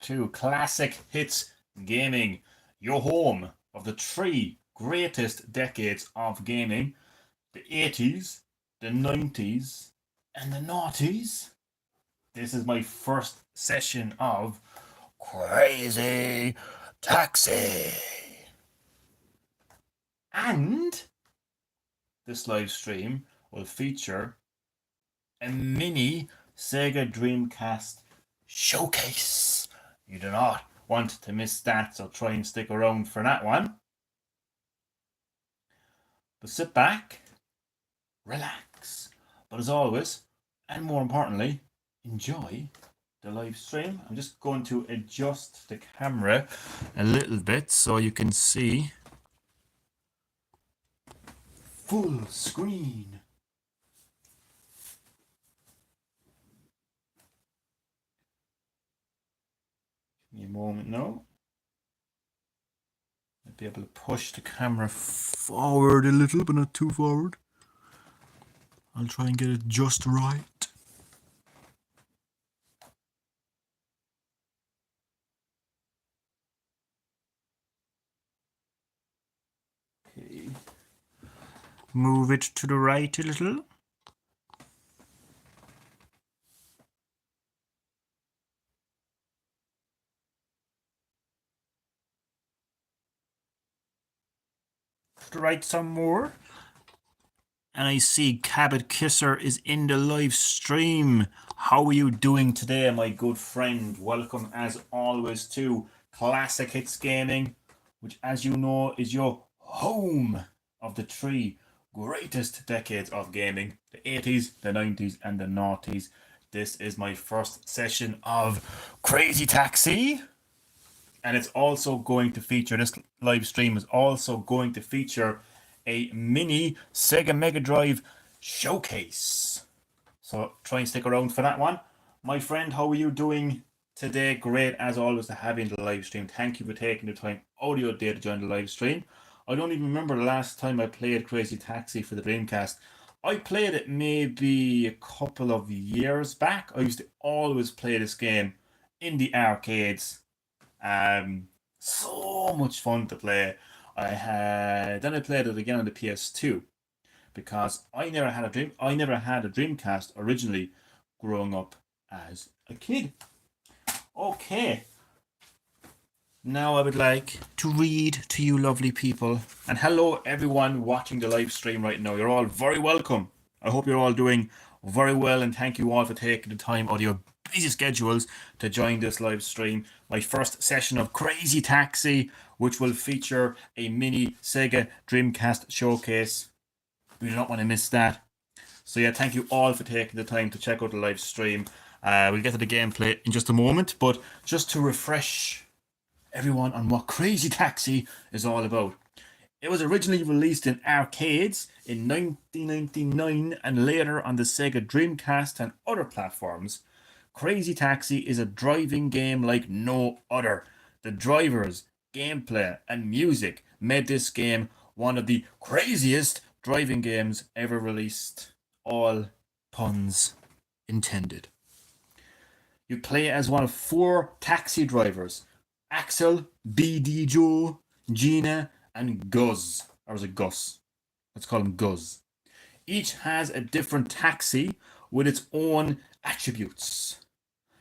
to Classic Hits Gaming, your home of the three greatest decades of gaming, the 80s, the 90s, and the noughties. This is my first session of Crazy Taxi. And this live stream will feature a mini Sega Dreamcast showcase. You do not want to miss that, so try and stick around for that one. But sit back, relax, but as always, and more importantly, enjoy the live stream. I'm just going to adjust the camera a little bit so you can see full screen. Give me a moment now. I'll be able to push the camera forward a little, but not too forward. I'll try and get it just right. Okay. Move it to the right a little. To the right some more. And I see Cabot Kisser is in the live stream. How are you doing today, my good friend? Welcome as always to Classic Hits Gaming, which, as you know, is your home of the three greatest decades of gaming, the 80s, the 90s, and the noughties. This is my first session of Crazy Taxi. And it's also going to feature, this live stream is also going to feature a mini Sega Mega Drive showcase. So try and stick around for that one. My friend, how are you doing today? Great as always to have you in the live stream. Thank you for taking the time out of your day to join the live stream. I don't even remember the last time I played Crazy Taxi for the Dreamcast. I played it maybe a couple of years back. I used to always play this game in the arcades. So much fun to play. Then I played it again on the PS2 because I never had a Dreamcast originally growing up as a kid. Okay. Now I would like to read to you lovely people. And hello everyone watching the live stream right now. You're all very welcome. I hope you're all doing very well, and thank you all for taking the time out of your busy schedules to join this live stream. My first session of Crazy Taxi, which will feature a mini Sega Dreamcast showcase. We do not want to miss that. So yeah, thank you all for taking the time to check out the live stream. We'll get to the gameplay in just a moment, but just to refresh everyone on what Crazy Taxi is all about. It was originally released in arcades in 1999 and later on the Sega Dreamcast and other platforms. Crazy Taxi is a driving game like no other. The drivers, gameplay, and music made this game one of the craziest driving games ever released. All puns intended. You play as one of 4 taxi drivers: Axel, BD Joe, Gena, and Guz. Or was it Gus? Let's call him Guz. Each has a different taxi with its own attributes.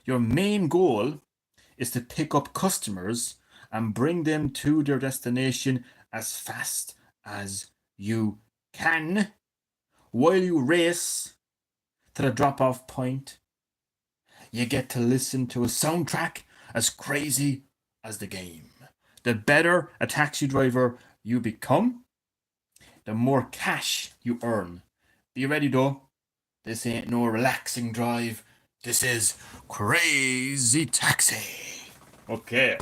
Your main goal is to pick up customers and bring them to their destination as fast as you can while you race to the drop-off point. You get to listen to a soundtrack as crazy as the game. The better a taxi driver you become, the more cash you earn. Be ready though. This ain't no relaxing drive. This is Crazy Taxi. Okay.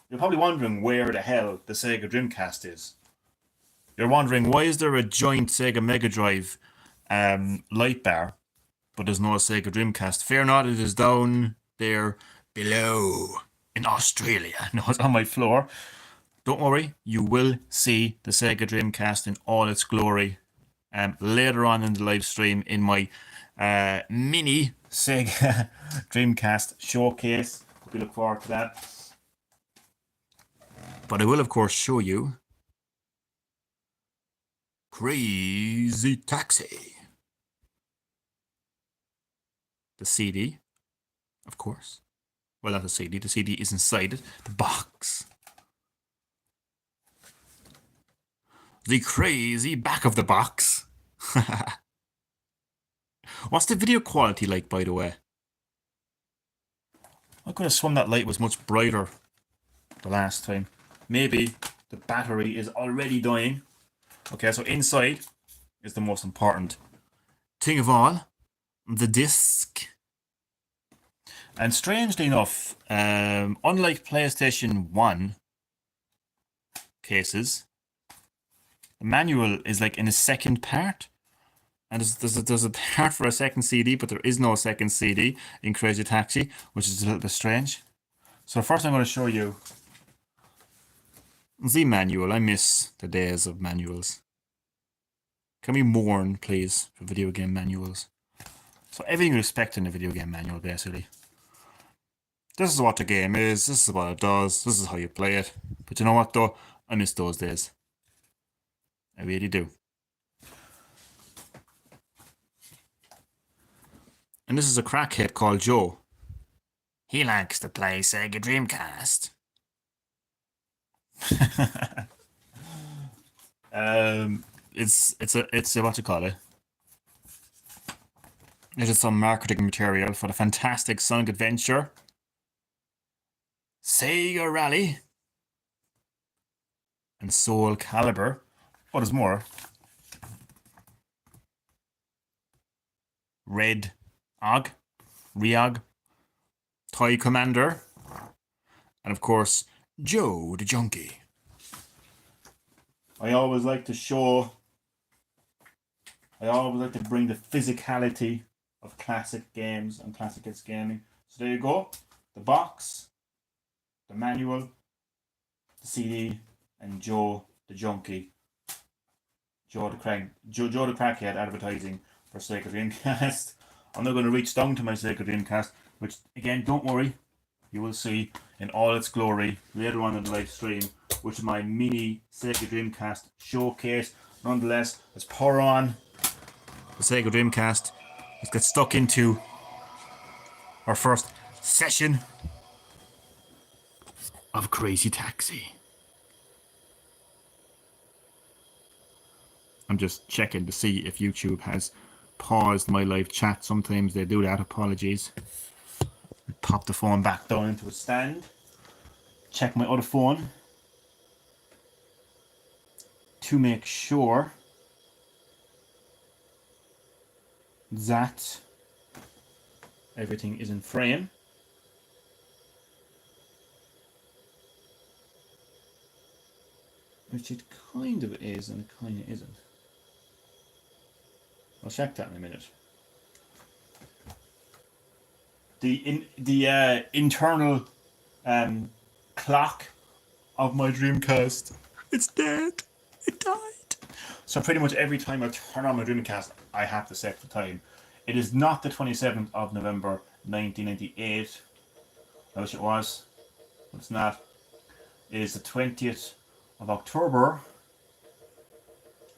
You're probably wondering where the hell the Sega Dreamcast is. You're wondering, why is there a joint Sega Mega Drive light bar, but there's no Sega Dreamcast? Fear not, it is down there below in Australia. No, it's on my floor. Don't worry, you will see the Sega Dreamcast in all its glory later on in the live stream in my mini Sega Dreamcast showcase. we look forward to that. But I will, of course, show you Crazy Taxi. The CD, of course. Well, not the CD. The CD is inside it. The box. The crazy back of the box. What's the video quality like, by the way? I could have sworn that light was much brighter the last time. Maybe the battery is already dying. Okay, so inside is the most important thing of all. The disc. And strangely enough, unlike PlayStation 1 cases, the manual is like in a second part. And there's a part for a second CD, but there is no second CD in Crazy Taxi, which is a little bit strange. So first I'm going to show you the manual. I miss the days of manuals. Can we mourn, please, for video game manuals? So everything you expect in a video game manual, basically. This is what the game is, this is what it does, this is how you play it. But you know what though? I miss those days. I really do. And this is a crackhead called Joe. He likes to play Sega Dreamcast. It's a what you call it? It is some marketing material for the fantastic Sonic Adventure, Sega Rally, and Soul Calibur. Oh, there's more. Red Og, Reog, Toy Commander, and of course, Joe the Junkie. I always like to bring the physicality of classic games and classic hits gaming. So there you go. The box, the manual, the CD, and Joe the Junkie. Joe the Crackhead advertising for Sega Dreamcast. I'm not going to reach down to my Sega Dreamcast, which again, don't worry, you will see in all its glory later on in the live stream, which is my mini Sega Dreamcast showcase. Nonetheless, let's pour on the Sega Dreamcast. Let's get stuck into our first session of Crazy Taxi. I'm just checking to see if YouTube has paused my live chat. Sometimes they do that. Apologies. Pop the phone back down into a stand. Check my other phone to make sure that everything is in frame. Which it kind of is and it kind of isn't. I'll check that in a minute. The internal clock of my Dreamcast, it's dead. It died. So pretty much every time I turn on my Dreamcast, I have to set the time. It is not the 27th of November 1998. I wish it was, but it's not. It is the 20th of October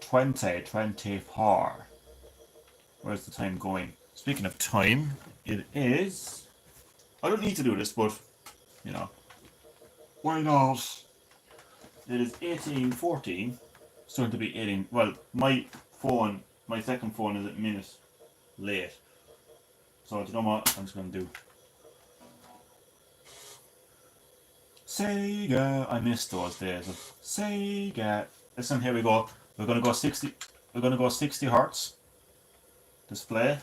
2024. Where's the time going? Speaking of time, it is... I don't need to do this, but, you know, why not? It is 18:14. Soon to be 18. Well, my second phone is a minute late. So, do you know what I'm just going to do? Sega. I miss those days of Sega. Listen, here we go. We're going to go 60. We're going to go 60 hertz. Display.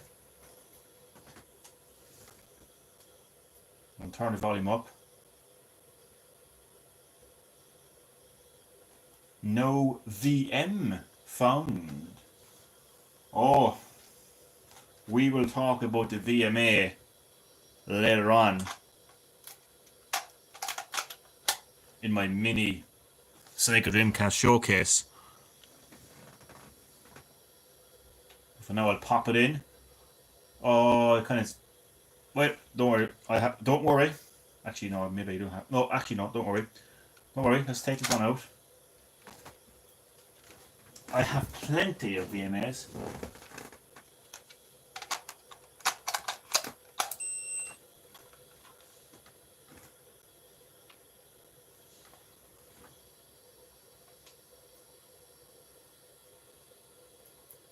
And turn the volume up. No VM found. Oh, we will talk about the VMA later on in my mini Sega Dreamcast showcase. For now, I'll pop it in. Oh, I kind of... Wait, don't worry. Don't worry. Actually, no, maybe I don't have... No, actually, no, don't worry. Don't worry, let's take this one out. I have plenty of VMAs.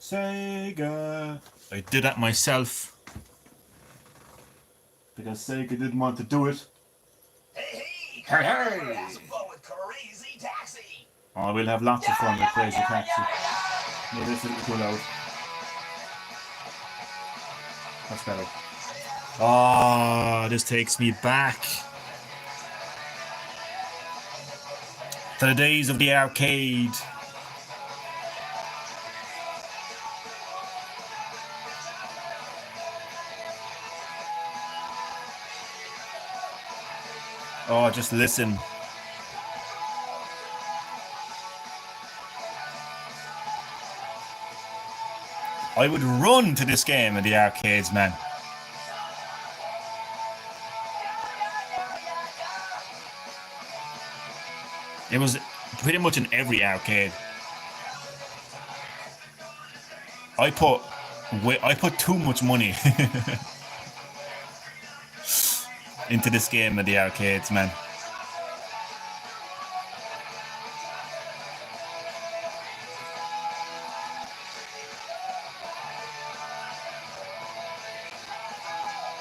Sega. I did that myself because Sega didn't want to do it. Hey, Hey, have some fun with Crazy Taxi. Oh, we'll have lots of fun with Crazy Taxi. No, this is too loud. That's better. Oh, this takes me back to the days of the arcade. Oh, just listen. I would run to this game in the arcades, man. It was pretty much in every arcade. I put too much money into this game in the arcades, man.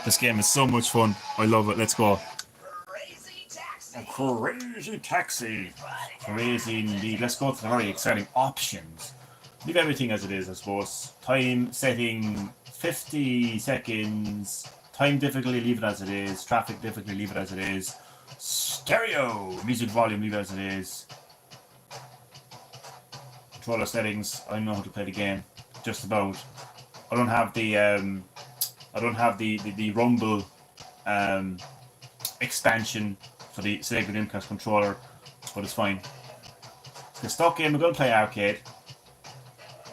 This game is so much fun. I love it. Let's go. Crazy Taxi. Crazy Taxi. Crazy indeed. Let's go to the very exciting options. Leave everything as it is, I suppose. Time setting 50 seconds. Time difficulty, leave it as it is. Traffic difficulty, leave it as it is. Stereo. Music volume, leave it as it is. Controller settings. I know how to play the game. Just about. I don't have the Rumble expansion for the Sega Dreamcast controller, but it's fine. The stock game, we're going to play arcade.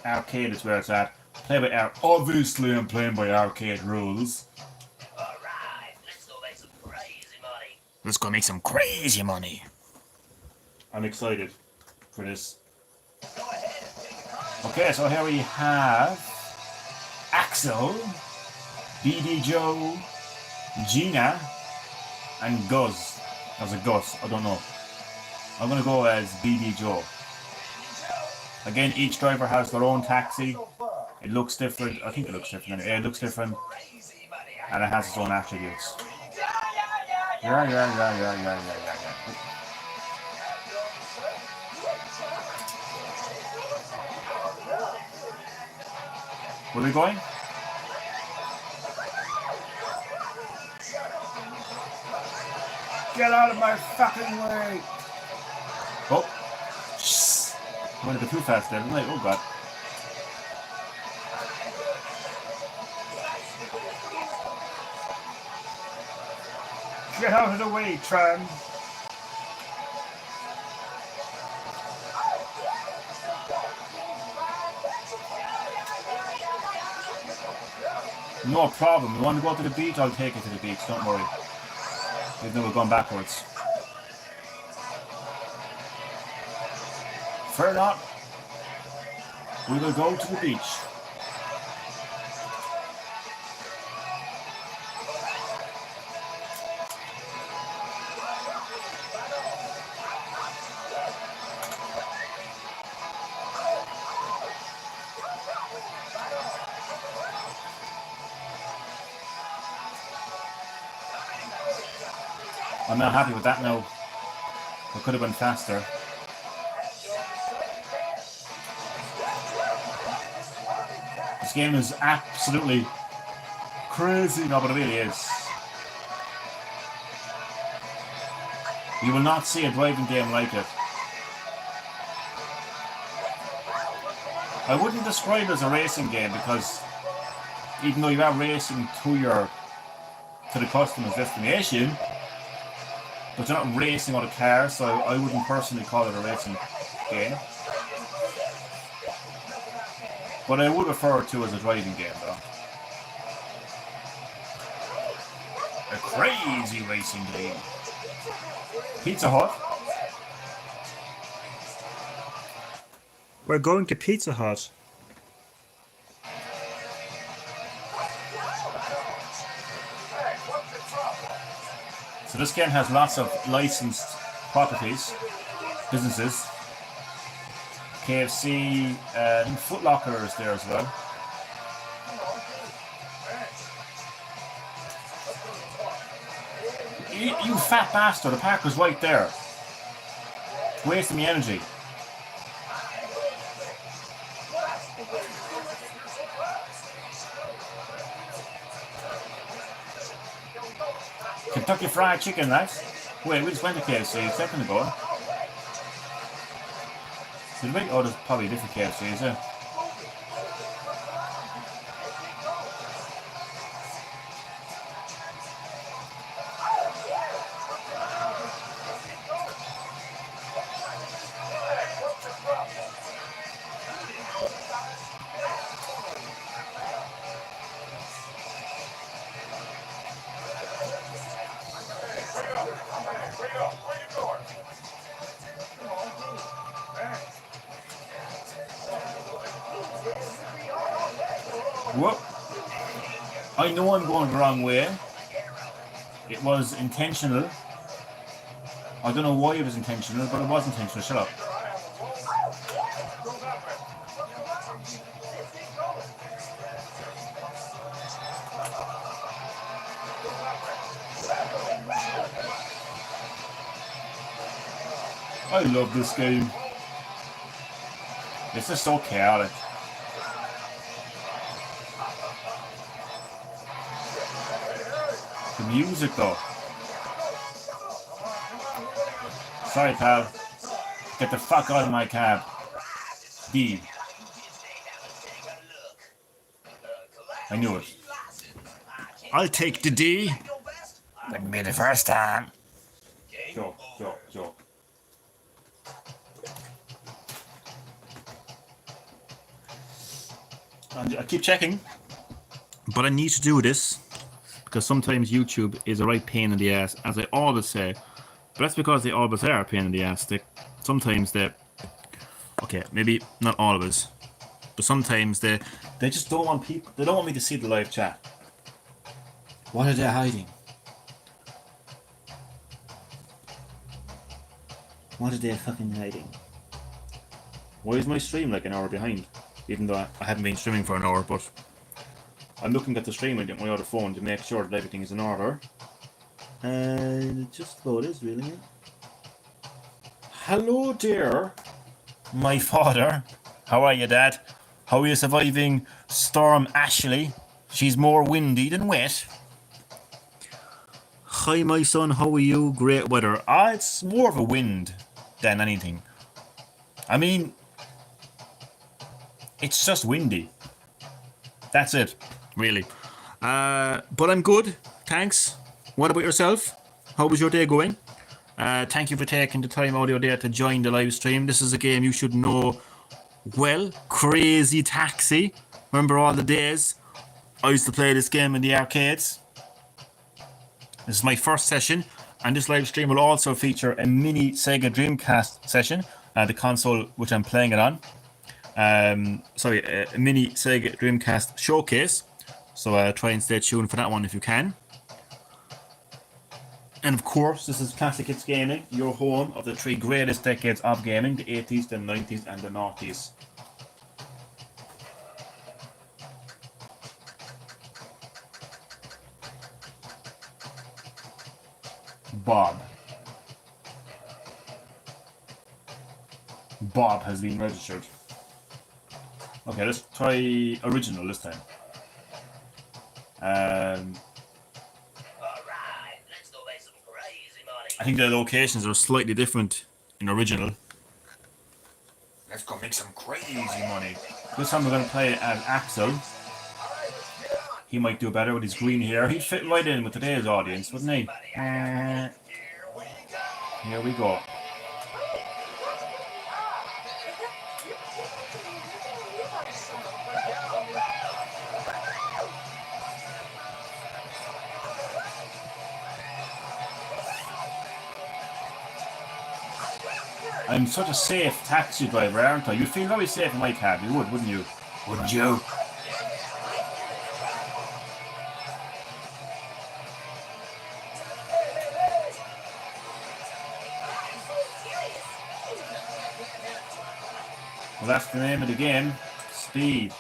Arcade is where it's at. Play by obviously I'm playing by arcade rules. Alright, let's go make some crazy money. Let's go make some crazy money. I'm excited for this. Go ahead and take a card. Okay, so here we have Axel, BD Joe, Gena, and Guz. As a Gus, I don't know. I'm gonna go as BD Joe. Again, each driver has their own taxi. It looks different. I think it looks different. It looks different, and it has its own attributes. Yeah. Where are we going? Get out of my fucking way! Oh. I went a bit too fast there, didn't I? Oh god. Get out of the way, Tran! No problem. You want to go to the beach? I'll take you to the beach, don't worry. Even though we're going backwards. Fair not. We will go to the beach. I'm not happy with that now. It could have been faster. This game is absolutely crazy. No, but it really is. You will not see a driving game like it. I wouldn't describe it as a racing game because even though you are racing to the customer's destination, but you're not racing on a car, so I wouldn't personally call it a racing game. But I would refer to it as a driving game, though. A crazy racing game. Pizza Hut. We're going to Pizza Hut. So this game has lots of licensed properties, businesses. KFC, I think Foot Locker is there as well. You fat bastard, the park was right there. Wasting me energy. Kentucky Fried Chicken, lads. Wait, we just went to KFC a second ago. Did we? Oh, there's probably a different KFC, is there? Whoop. I know I'm going the wrong way. It was intentional. I don't know why it was intentional, but it was intentional. Shut up. I love this game. It's just so chaotic. The music though. Sorry pal. Get the fuck out of my cab. D. I knew it. I'll take the D. Wouldn't be the first time. Joke. And I keep checking, but I need to do this because sometimes YouTube is a right pain in the ass, as I always say. But that's because they always are a pain in the ass. Sometimes they, okay, maybe not always, but sometimes they just don't want people. They don't want me to see the live chat. What are they hiding? What are they fucking hiding? Why is my stream like an hour behind? Even though I haven't been streaming for an hour, but I'm looking at the stream on my other phone to make sure that everything is in order. And it just about is, really. Hello there, my father. How are you, Dad? How are you surviving Storm Ashley? She's more windy than wet. Hi, my son. How are you? Great weather. It's more of a wind than anything. I mean, it's just windy. That's it, really. But I'm good, thanks. What about yourself? How was your day going? Thank you for taking the time out of your day to join the live stream. This is a game you should know well. Crazy Taxi. Remember all the days I used to play this game in the arcades? This is my first session, and this live stream will also feature a mini Sega Dreamcast session, the console which I'm playing it on. A mini Sega Dreamcast showcase. So try and stay tuned for that one if you can. And of course, this is Classic Hits Gaming, your home of the 3 greatest decades of gaming, the 80s, the 90s, and the noughties. Bob has been registered. Okay, let's try original this time. I think the locations are slightly different in original. Let's go make some crazy money. This time we're going to play as Axel. He might do better with his green hair. He'd fit right in with today's audience, wouldn't he? Here we go. I'm such a safe taxi driver, aren't I? You'd feel very safe in my cab, you would, wouldn't you? Wouldn't you? Well, that's the name of the game. Speed.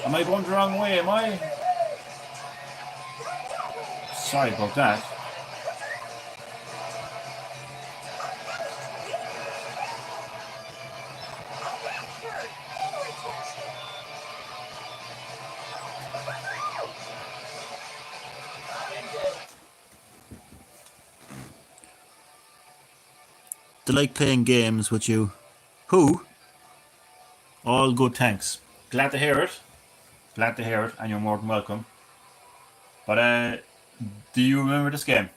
Am I going the wrong way, am I? Sorry about that. They like playing games with you. Who? All good, thanks. Glad to hear it. Glad to hear it, and you're more than welcome. But, do you remember this game?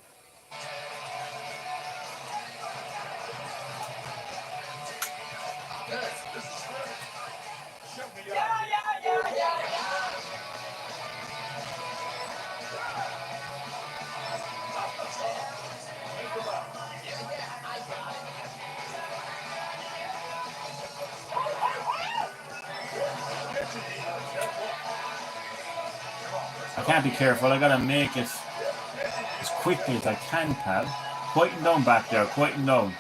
I can't be careful, I gotta make it as quickly as I can, pal. Quieten down back there, quieten down.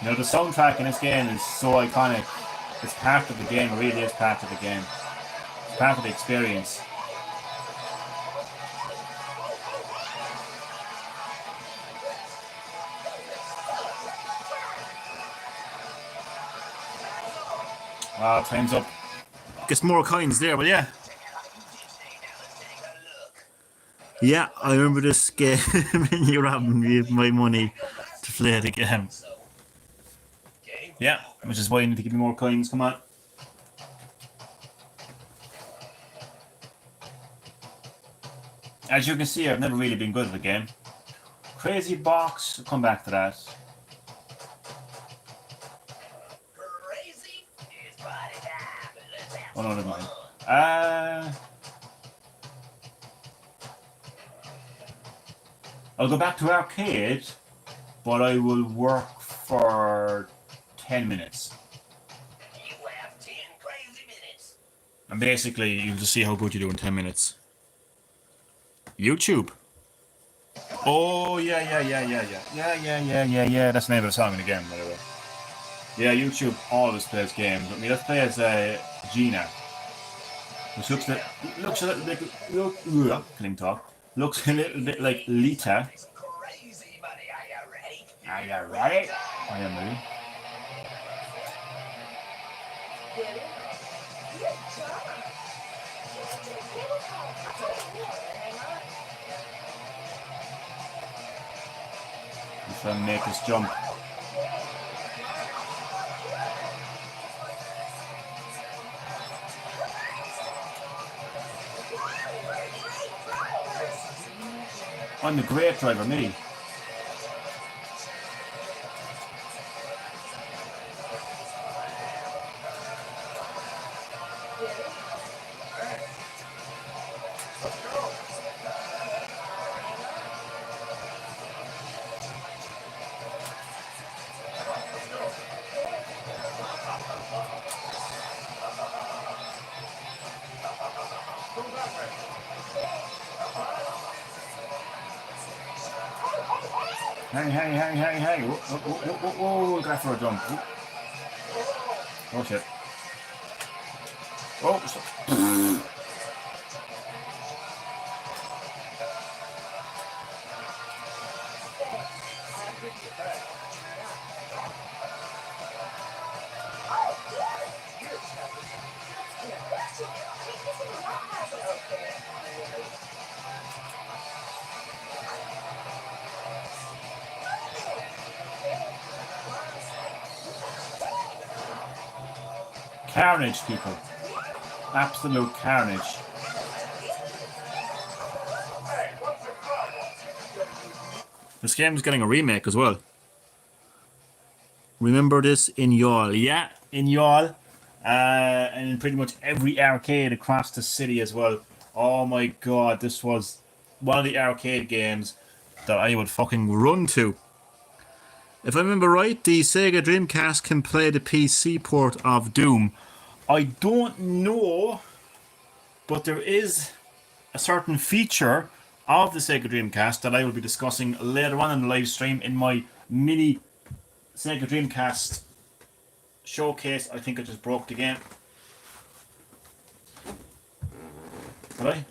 You know, the soundtrack in this game is so iconic. It's part of the game, it really is part of the game. It's part of the experience. Wow, time's up. Get some more coins there, but yeah. Yeah, I remember this game when you robbed me of my money to play the game. Yeah, which is why you need to give me more coins, come on. As you can see, I've never really been good at the game. Crazy box, I'll come back to that. Oh no, never mind. I'll go back to arcade, but I will work for 10 minutes. You have 10 crazy minutes. And basically, you'll just see how good you do in 10 minutes. YouTube. Oh, yeah. That's the name of the song in the game, by the way. Yeah, YouTube always plays games. I mean, let's play as Gena. Which looks a little bit, can talk. Looks a little bit like Lita. Crazy, buddy. Are you ready? Are you ready? I am ready. I'm trying to make this jump. I'm the great driver, me. Hey. Whoa, got for a jump. Oh shit. Oh, stop. Carnage, people. Absolute carnage. This game is getting a remake as well. Remember this in Yall? Yeah, in Yall. And in pretty much every arcade across the city as well. Oh my god, this was one of the arcade games that I would fucking run to. If I remember right, the Sega Dreamcast can play the PC port of Doom. I don't know, but there is a certain feature of the Sega Dreamcast that I will be discussing later on in the live stream in my mini Sega Dreamcast showcase. I think I just broke the game. Did I?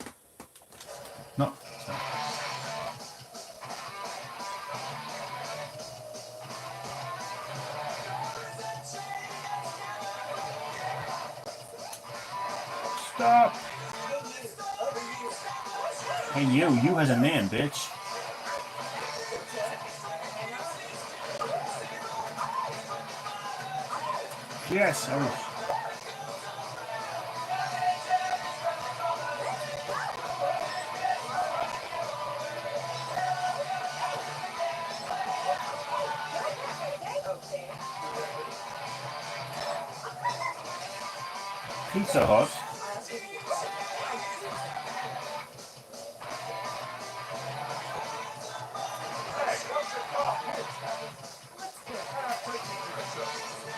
No. Sorry. Stop! Hey you has a name, bitch. Yes, Pizza Hut.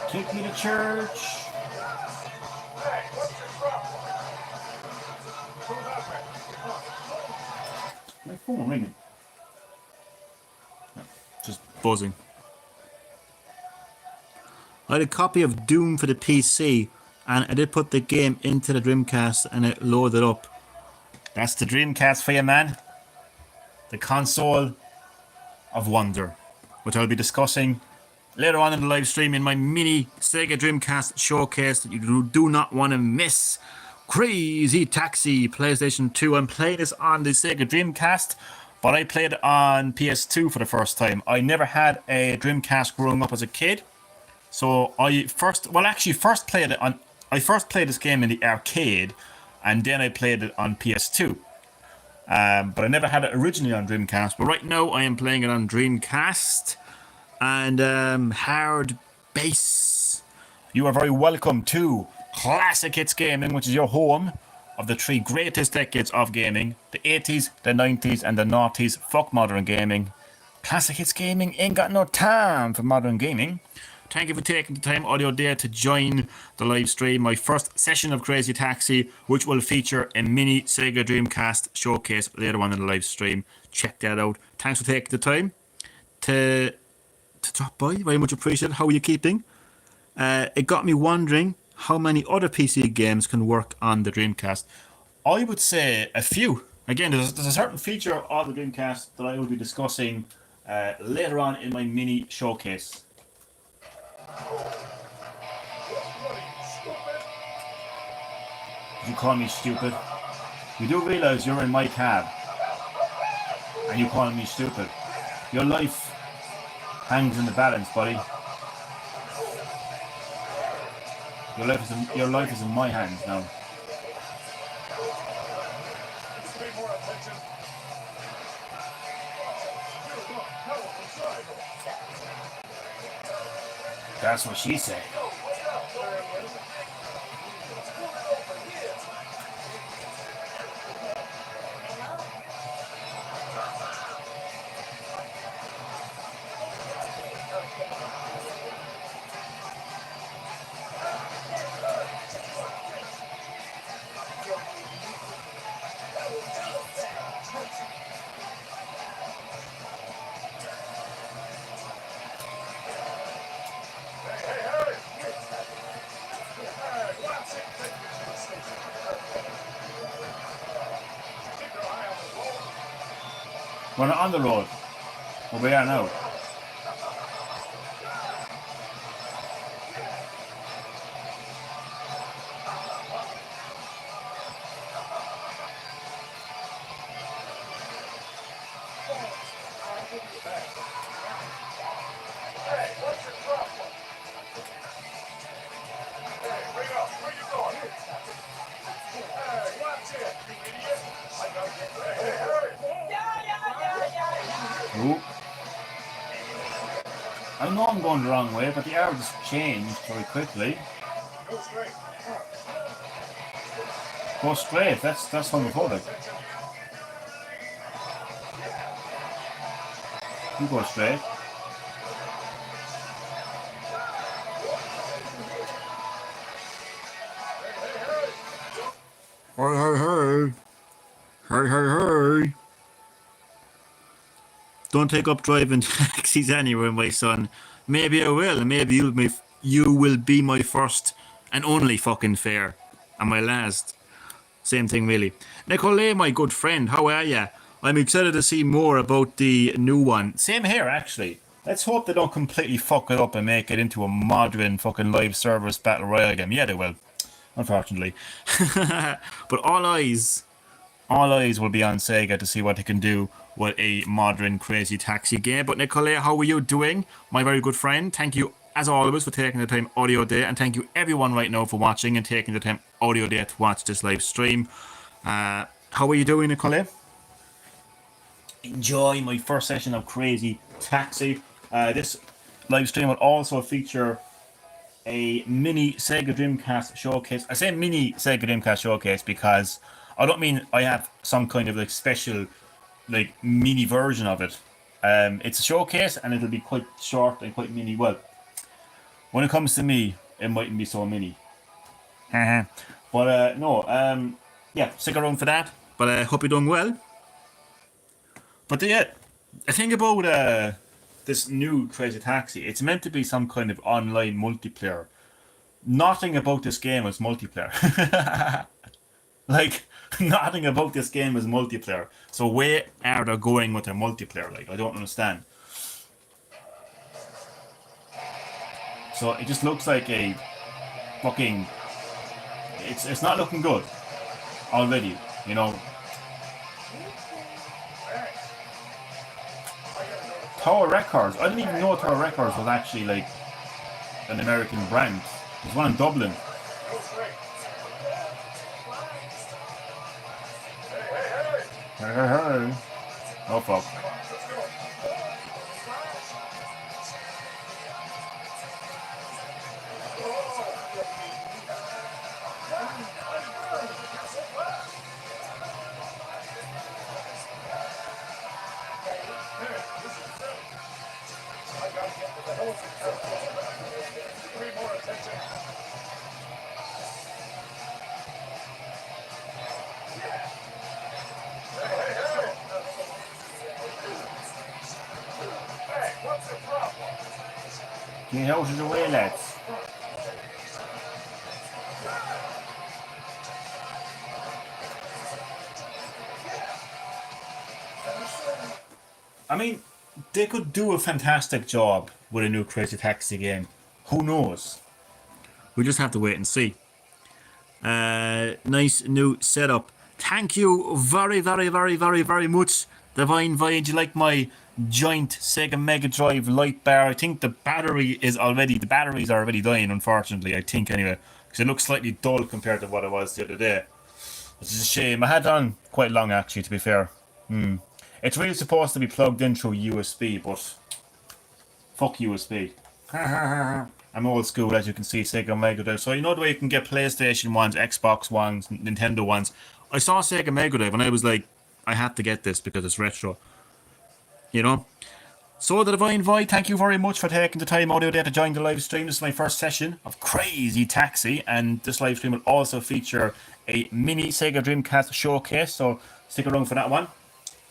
Take me to church. My phone ringing. No, just buzzing. I had a copy of Doom for the PC, and I did put the game into the Dreamcast, and it loaded up. That's the Dreamcast for you, man. The console of wonder, which I'll be discussing later on in the live stream in my mini Sega Dreamcast showcase that you do not want to miss. Crazy Taxi, PlayStation 2. I'm playing this on the Sega Dreamcast, but I played it on PS2 for the first time. I never had a Dreamcast growing up as a kid. So I first played this game in the arcade, and then I played it on PS2. But I never had it originally on Dreamcast. But right now I am playing it on Dreamcast. And hard bass. You are very welcome to Classic Hits Gaming, which is your home of the three greatest decades of gaming: the 80s, the 90s, and the noughties. Fuck modern gaming. Classic Hits Gaming ain't got no time for modern gaming. Thank you for taking the time audio there to join the live stream. My first session of Crazy Taxi, which will feature a mini Sega Dreamcast showcase later on in the live stream. Check that out. Thanks for taking the time to drop by. Very much appreciated. How are you keeping? It got me wondering how many other PC games can work on the Dreamcast. I would say a few. Again, there's a certain feature of the Dreamcast that I will be discussing later on in my mini showcase. You call me stupid? You do realise you're in my cab and you call me stupid. Your life hangs in the balance, buddy. Your life is in my hands now. That's what she said. We're not on the road. Well, we are now. Ooh. I know I'm going the wrong way, but the arrow just changed very quickly. Go straight. That's homophobic. You go straight. Hey, hey, hey. Hey, hey, hey. Don't take up driving taxis anywhere, my son. Maybe I will. Maybe you will be my first and only fucking fare. And my last. Same thing, really. Nicolay, my good friend, how are ya? I'm excited to see more about the new one. Same here, actually. Let's hope they don't completely fuck it up and make it into a modern fucking live service battle royale game. Yeah, they will. Unfortunately. But all eyes will be on Sega to see what they can do with a modern Crazy Taxi game. But Nicolay, how are you doing, my very good friend? Thank you, as always, for taking the time audio day, and thank you everyone right now for watching and taking the time audio day to watch this live stream. How are you doing, Nicolay? Enjoy my first session of Crazy Taxi. This live stream will also feature a mini Sega Dreamcast showcase. I say mini Sega Dreamcast showcase because I don't mean I have some kind of like special like mini version of it. It's a showcase and it'll be quite short and quite mini. Well, when it comes to me, it mightn't be so mini. But no, yeah, stick around for that. But I hope you're doing well. But yeah, I think about this new Crazy Taxi. It's meant to be some kind of online multiplayer. Nothing about this game is multiplayer. Like, nothing about this game is multiplayer. So where are they going with their multiplayer? Like, I don't understand. So it just looks like a fucking... It's not looking good already, you know. Tower Records. I didn't even know Tower Records was actually like an American brand. There's one in Dublin. Hey. Oh fuck. Get out of the way, lads. I mean, they could do a fantastic job with a new Crazy Taxi game. Who knows? We just have to wait and see. Nice new setup. Thank you very, very, very, very, very much, Divine Void. You like my giant Sega Mega Drive light bar? I think the batteries are already dying, unfortunately, I think anyway, because it looks slightly dull compared to what it was the other day, which is a shame. I had it on quite long, actually, to be fair. It's really supposed to be plugged in through USB, but fuck USB. I'm old school, as you can see, Sega Mega Drive. So you know the way you can get PlayStation ones, Xbox ones, Nintendo ones. I saw Sega Mega Drive and I was like, I have to get this because it's retro. You know? So the Divine Void, thank you very much for taking the time out of there to join the live stream. This is my first session of Crazy Taxi, and this live stream will also feature a mini Sega Dreamcast showcase, so stick around for that one.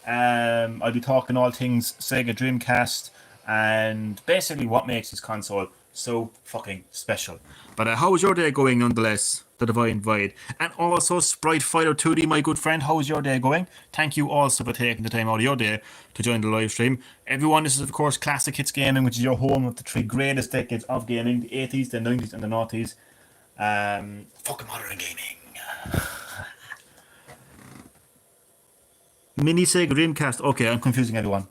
I'll be talking all things Sega Dreamcast and basically what makes this console so fucking special. But how was your day going nonetheless, the Divine Void? And also Sprite Fighter 2D, my good friend, how's your day going? Thank you also for taking the time out of your day to join the live stream. Everyone, this is of course Classic Hits Gaming, which is your home of the three greatest decades of gaming, the 80s, the 90s and the 90s. Fucking modern gaming. Mini Sega Dreamcast. Okay, I'm confusing everyone.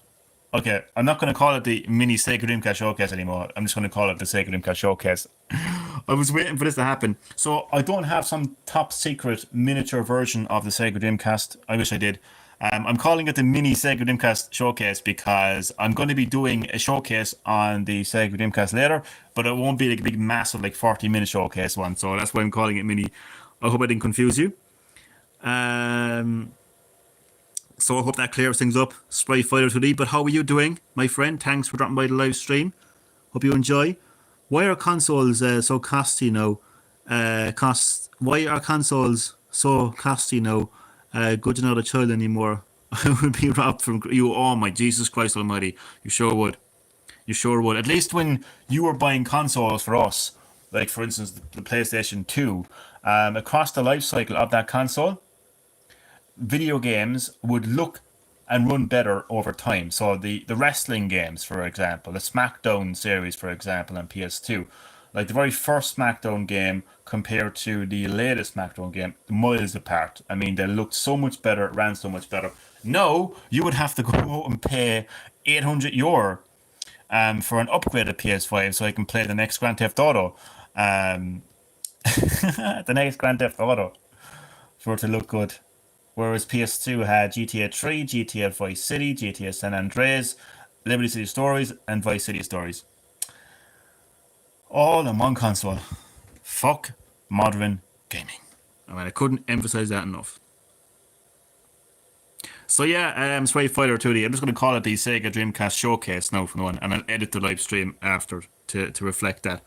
Okay, I'm not going to call it the Mini Sega Dreamcast Showcase anymore. I'm just going to call it the Sega Dreamcast Showcase. I was waiting for this to happen. So I don't have some top secret miniature version of the Sega Dreamcast. I wish I did. I'm calling it the mini Sega Dreamcast showcase because I'm going to be doing a showcase on the Sega Dreamcast later, but it won't be like a big, massive, like 40-minute showcase one. So that's why I'm calling it mini. I hope I didn't confuse you. So I hope that clears things up. Sprite Fighter 2D. But how are you doing, my friend? Thanks for dropping by the live stream. Hope you enjoy. Why are consoles so costly now? Why are consoles so costly now? Good to not a child anymore. I would be robbed from you. Oh my Jesus Christ Almighty! You sure would. You sure would. At least when you were buying consoles for us, like for instance the PlayStation 2, across the life cycle of that console, video games would look and run better over time. So the wrestling games, for example, the SmackDown series, for example, on PS2, like the very first SmackDown game compared to the latest SmackDown game, miles apart. I mean, they looked so much better, ran so much better. No, you would have to go out and pay €800 for an upgraded PS5 so I can play the next Grand Theft Auto. Um, the next Grand Theft Auto for it to look good. Whereas PS2 had GTA 3, GTA Vice City, GTA San Andreas, Liberty City Stories, and Vice City Stories. All in one console. Fuck modern gaming. I mean, I couldn't emphasize that enough. So yeah, Sprite Fighter 2D. I'm just going to call it the Sega Dreamcast Showcase now from now on, and I'll edit the live stream after to reflect that.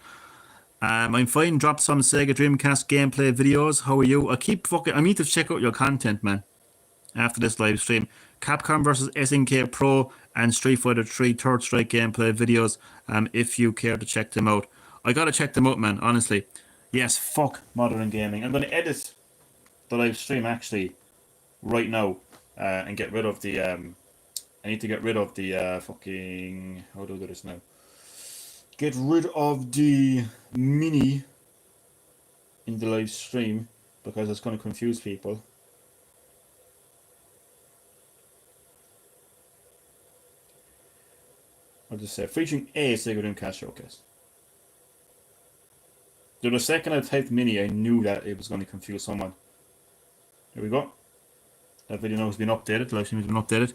I'm fine. Drop some Sega Dreamcast gameplay videos. How are you? I need to check out your content, man. After this live stream, Capcom vs SNK Pro and Street Fighter 3 Third Strike gameplay videos. If you care to check them out, I gotta check them out, man. Honestly, yes. Fuck modern gaming. I'm gonna edit the live stream actually right now and get rid of the. I need to get rid of the fucking. How do I do this now? Get rid of the mini in the live stream because it's going to confuse people. I'll just say featuring a Sega Dreamcast showcase. The second I typed mini, I knew that it was going to confuse someone. Here we go. That video now has been updated. The live stream has been updated.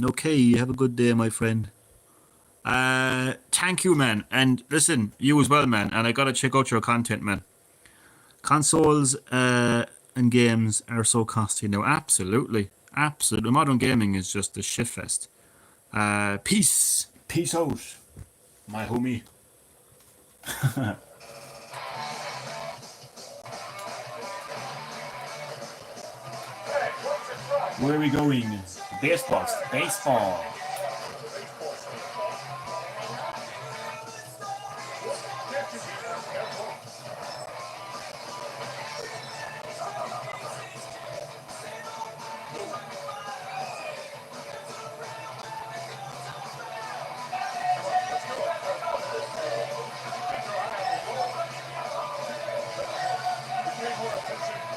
Okay, have a good day, my friend. Thank you, man. And listen, you as well, man. And I gotta check out your content, man. Consoles and games are so costly now. Absolutely. Absolutely. Modern gaming is just a shitfest. Peace. Peace out, my homie. Where are we going? Baseball. Baseball.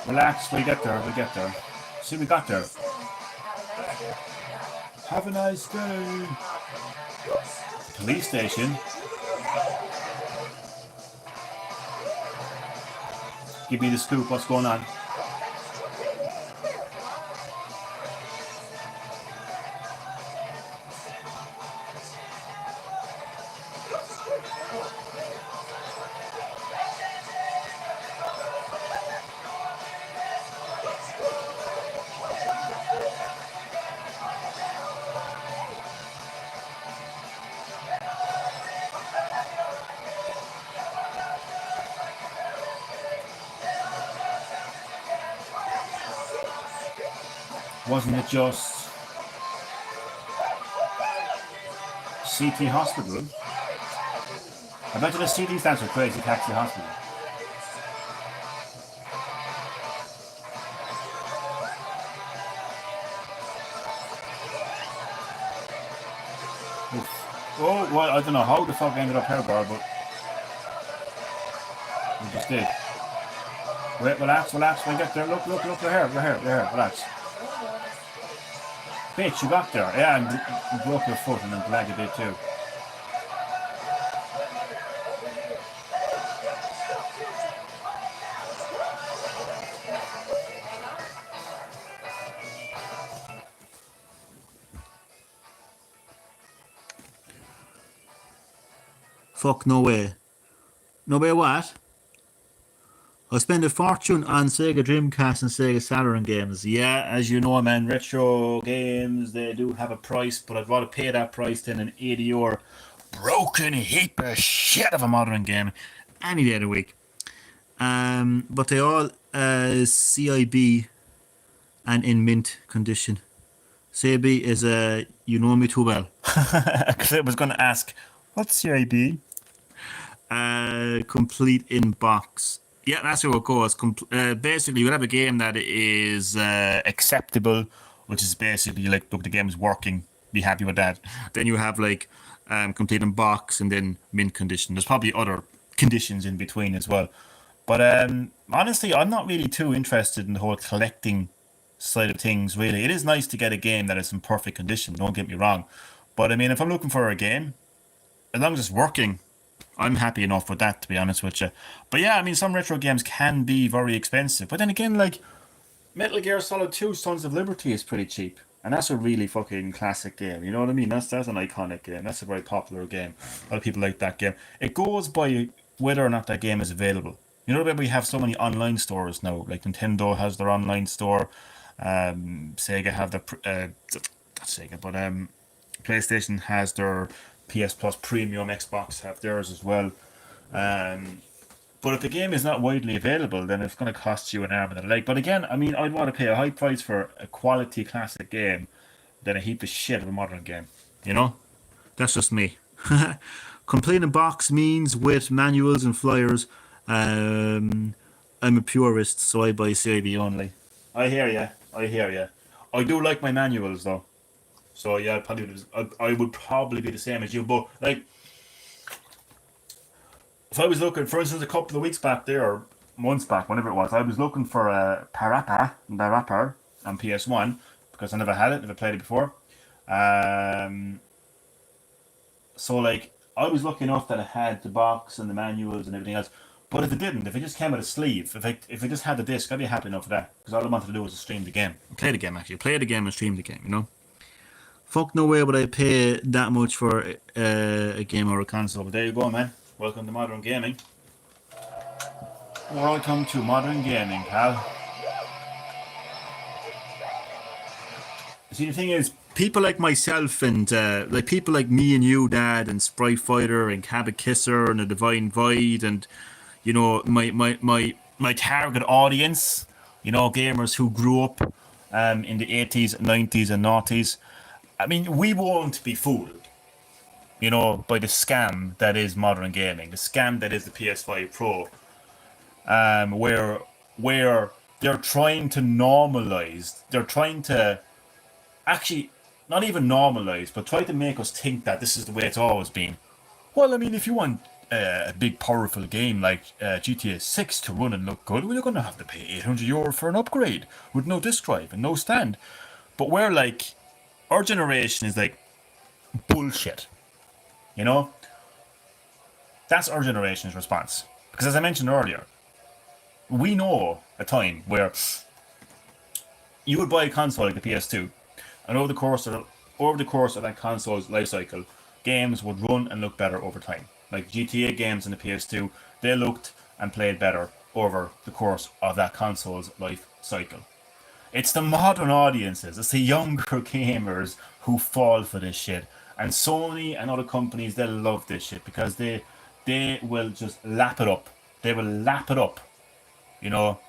Relax, we get there, we get there. See, we got there. Have a nice day. Police station. Give me the scoop, what's going on? Wasn't it just CT Hospital? I bet you the CT stands for Crazy Taxi Hospital. Oof. Oh, well, I don't know how the fuck I ended up here, but we just did. Wait, relax, relax, we get there. Look, we're here, relax. Bitch, you got there. Yeah, and you broke your foot, and I'm glad you did too. Fuck, no way. No way what? I spend a fortune on Sega Dreamcast and Sega Saturn games. Yeah, as you know, man, retro games, they do have a price, but I'd rather pay that price than an 80 € broken heap of shit of a modern game any day of the week. But they all CIB and in mint condition. CIB is you know me too well. Because I was going to ask, what's CIB? Complete in box. Yeah, that's how it goes. Basically, you have a game that is acceptable, which is basically like, look, the game's working. Be happy with that. Then you have like complete in box and then mint condition. There's probably other conditions in between as well. But honestly, I'm not really too interested in the whole collecting side of things, really. It is nice to get a game that is in perfect condition, don't get me wrong. But I mean, if I'm looking for a game, as long as it's working, I'm happy enough with that, to be honest with you. But yeah, I mean, some retro games can be very expensive. But then again, like, Metal Gear Solid 2 Sons of Liberty is pretty cheap. And that's a really fucking classic game. You know what I mean? That's an iconic game. That's a very popular game. A lot of people like that game. It goes by whether or not that game is available. You know that we have so many online stores now. Like Nintendo has their online store. Sega have their... not Sega, but PlayStation has their PS Plus Premium. Xbox have theirs as well. But if the game is not widely available, then it's going to cost you an arm and a leg. But again, I mean, I'd want to pay a high price for a quality classic game than a heap of shit of a modern game. You know? That's just me. Complete in box means with manuals and flyers. I'm a purist, so I buy CIB only. I hear ya. I do like my manuals, though. So yeah, I would probably be the same as you. But, like, if I was looking, for instance, a couple of weeks back there, or months back, whenever it was, I was looking for a the rapper on PS1 because I never had it, never played it before. So like, I was lucky enough that it had the box and the manuals and everything else. But if it didn't, if it just came with a sleeve, if it just had the disc, I'd be happy enough for that because all I wanted to do was to stream the game, play the game actually, play the game and stream the game. You know. Fuck no way would I pay that much for a game or a console. But there you go, man. Welcome to modern gaming. Welcome to modern gaming, pal. See, the thing is, people like myself and like people like me and you, Dad, and Sprite Fighter and Cabot Kisser and the Divine Void, and you know my target audience, you know, gamers who grew up in the 80s, 90s, and noughties. I mean, we won't be fooled, you know, by the scam that is modern gaming, the scam that is the PS5 Pro, where they're trying to normalize, they're trying to actually not even normalize, but try to make us think that this is the way it's always been. Well, I mean, if you want a big, powerful game like GTA 6 to run and look good, well, you're going to have to pay €800 for an upgrade with no disk drive and no stand. But we're like, our generation is like, bullshit. You know? That's our generation's response. Because as I mentioned earlier, we know a time where you would buy a console like the PS2, and over the course of that console's life cycle, games would run and look better over time. Like GTA games in the PS2, they looked and played better over the course of that console's life cycle. It's the modern audiences, it's the younger gamers who fall for this shit. And Sony and other companies, they love this shit because they will just lap it up. They will lap it up. You know,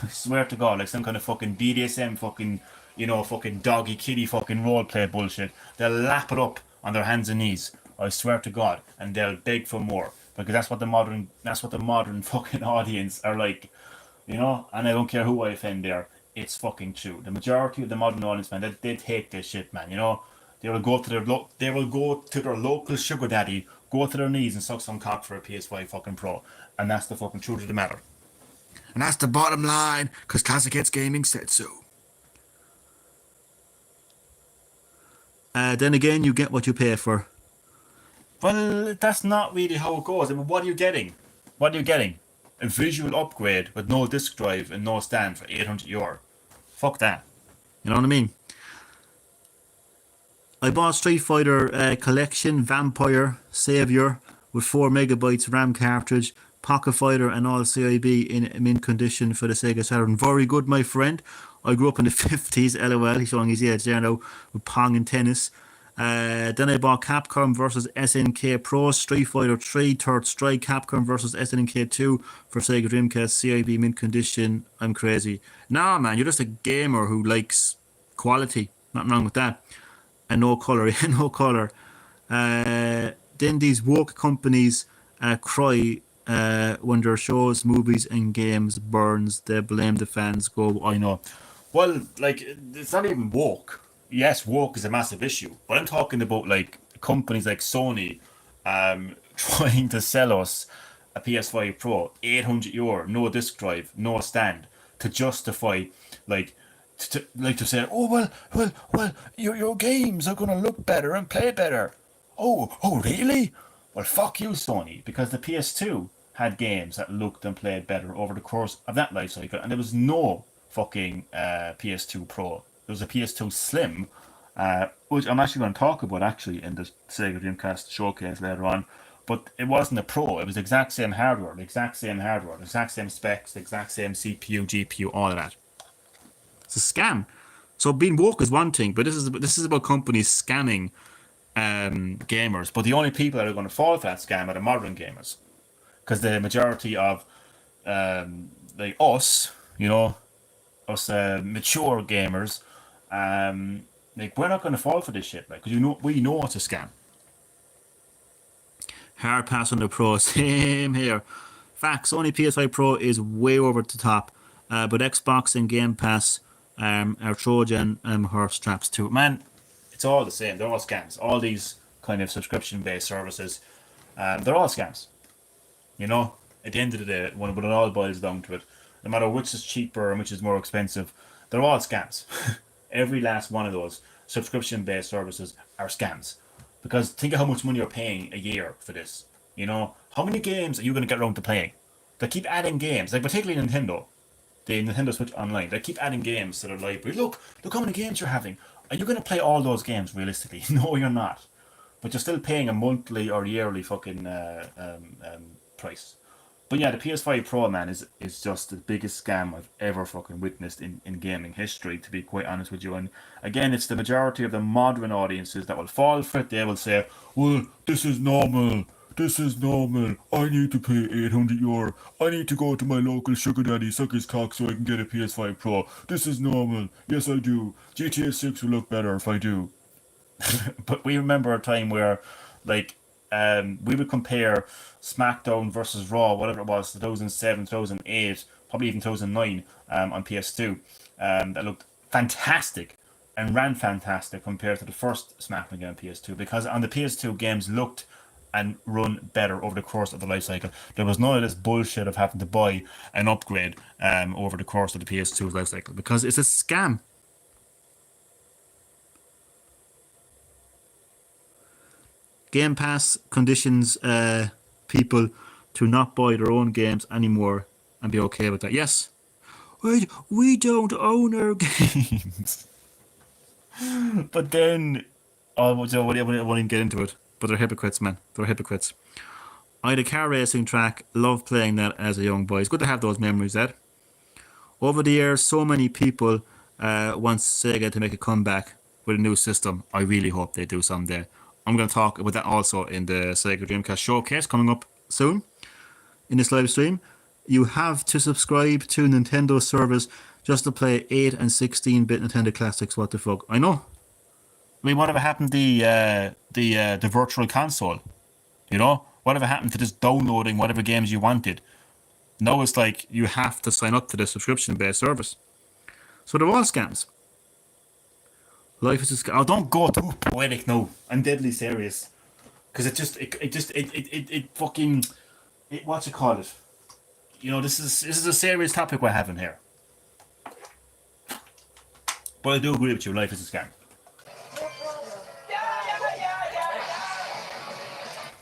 I swear to God, like some kind of fucking BDSM fucking, you know, fucking doggy kitty fucking roleplay bullshit. They'll lap it up on their hands and knees. I swear to God, and they'll beg for more because that's what the modern fucking audience are like, you know. And I don't care who I offend there. It's fucking true. The majority of the modern audience, man, they take this shit, man. You know, they will go to their local sugar daddy, go to their knees and suck some cock for a PS5 fucking Pro, and that's the fucking truth of the matter. And that's the bottom line, because Classic Hits Gaming said so. Then again, you get what you pay for. Well, that's not really how it goes. I mean, what are you getting? A visual upgrade with no disk drive and no stand for €800. Fuck that. You know what I mean? I bought Street Fighter Collection, Vampire, Savior, with 4 megabytes RAM cartridge, Pocket Fighter and all CIB in mint condition for the Sega Saturn. Very good, my friend. I grew up in the 50s, LOL, he's showing his age there now, with Pong and tennis. Then I bought Capcom versus SNK Pro, Street Fighter 3, Third Strike, Capcom versus SNK 2 for Sega Dreamcast, CIB mint condition. I'm crazy. Nah, man, you're just a gamer who likes quality. Nothing wrong with that. And no colour, no colour. Then these woke companies cry when their shows, movies, and games burns. They blame the fans. Go, I know. Well, like, it's not even woke. Yes, woke is a massive issue, but I'm talking about like companies like Sony trying to sell us a PS5 Pro, €800, no disc drive, no stand, to justify like to say, oh well, your games are gonna look better and play better. Oh, really? Well, fuck you, Sony, because the PS2 had games that looked and played better over the course of that life cycle, and there was no fucking PS2 Pro. There was a PS2 Slim, which I'm actually going to talk about actually in the Sega Dreamcast showcase later on. But it wasn't a Pro. It was the exact same hardware, the exact same specs, the exact same CPU, GPU, all of that. It's a scam. So being woke is one thing, but this is about companies scamming gamers. But the only people that are going to fall for that scam are the modern gamers, because the majority of like us, us mature gamers, like we're not going to fall for this shit, like, because we know it's a scam. Hard pass on the Pro, same here. Facts, Sony PS5 Pro is way over the top, but Xbox and Game Pass are Trojan horse traps too. Man, it's all the same. They're all scams. All these kind of subscription-based services, they're all scams. At the end of the day, when it all boils down to it, no matter which is cheaper and which is more expensive, they're all scams. Every last one of those subscription-based services are scams. Because think of how much money you're paying a year for this. How many games are you going to get around to playing? They keep adding games, like particularly Nintendo, the Nintendo Switch Online. They keep adding games to their library. Look how many games you're having. Are you going to play all those games realistically? No, you're not. But you're still paying a monthly or yearly fucking price. But yeah, the PS5 Pro, man, is just the biggest scam I've ever fucking witnessed in gaming history, to be quite honest with you. And again, it's the majority of the modern audiences that will fall for it. They will say, well, this is normal. I need to pay €800. I need to go to my local sugar daddy, suck his cock so I can get a PS5 Pro. This is normal. Yes, I do. GTA 6 will look better if I do. But we remember a time where, like, we would compare SmackDown versus Raw, whatever it was, 2007, 2008, probably even 2009, on PS2, that looked fantastic and ran fantastic compared to the first SmackDown game on PS2, because on the PS2 games looked and run better over the course of the life cycle. There was none of this bullshit of having to buy an upgrade over the course of the PS2's life cycle, because it's a scam. Game Pass conditions people to not buy their own games anymore and be okay with that. Yes, we don't own our games. But then, I won't even get into it. But they're hypocrites, man. They're hypocrites. I had a car racing track. Loved playing that as a young boy. It's good to have those memories, Ed. Over the years, so many people want Sega to make a comeback with a new system. I really hope they do someday. I'm going to talk about that also in the Sega Dreamcast showcase coming up soon in this live stream. You have to subscribe to Nintendo's service just to play 8 and 16-bit Nintendo classics. What the fuck? I know. I mean, whatever happened to the virtual console? Whatever happened to just downloading whatever games you wanted? Now it's like you have to sign up to the subscription-based service. So they're all scams. Life is a scam. Oh, don't go too poetic now. I'm deadly serious. Because it fucking, what you call it? This is a serious topic we're having here. But I do agree with you. Life is a scam.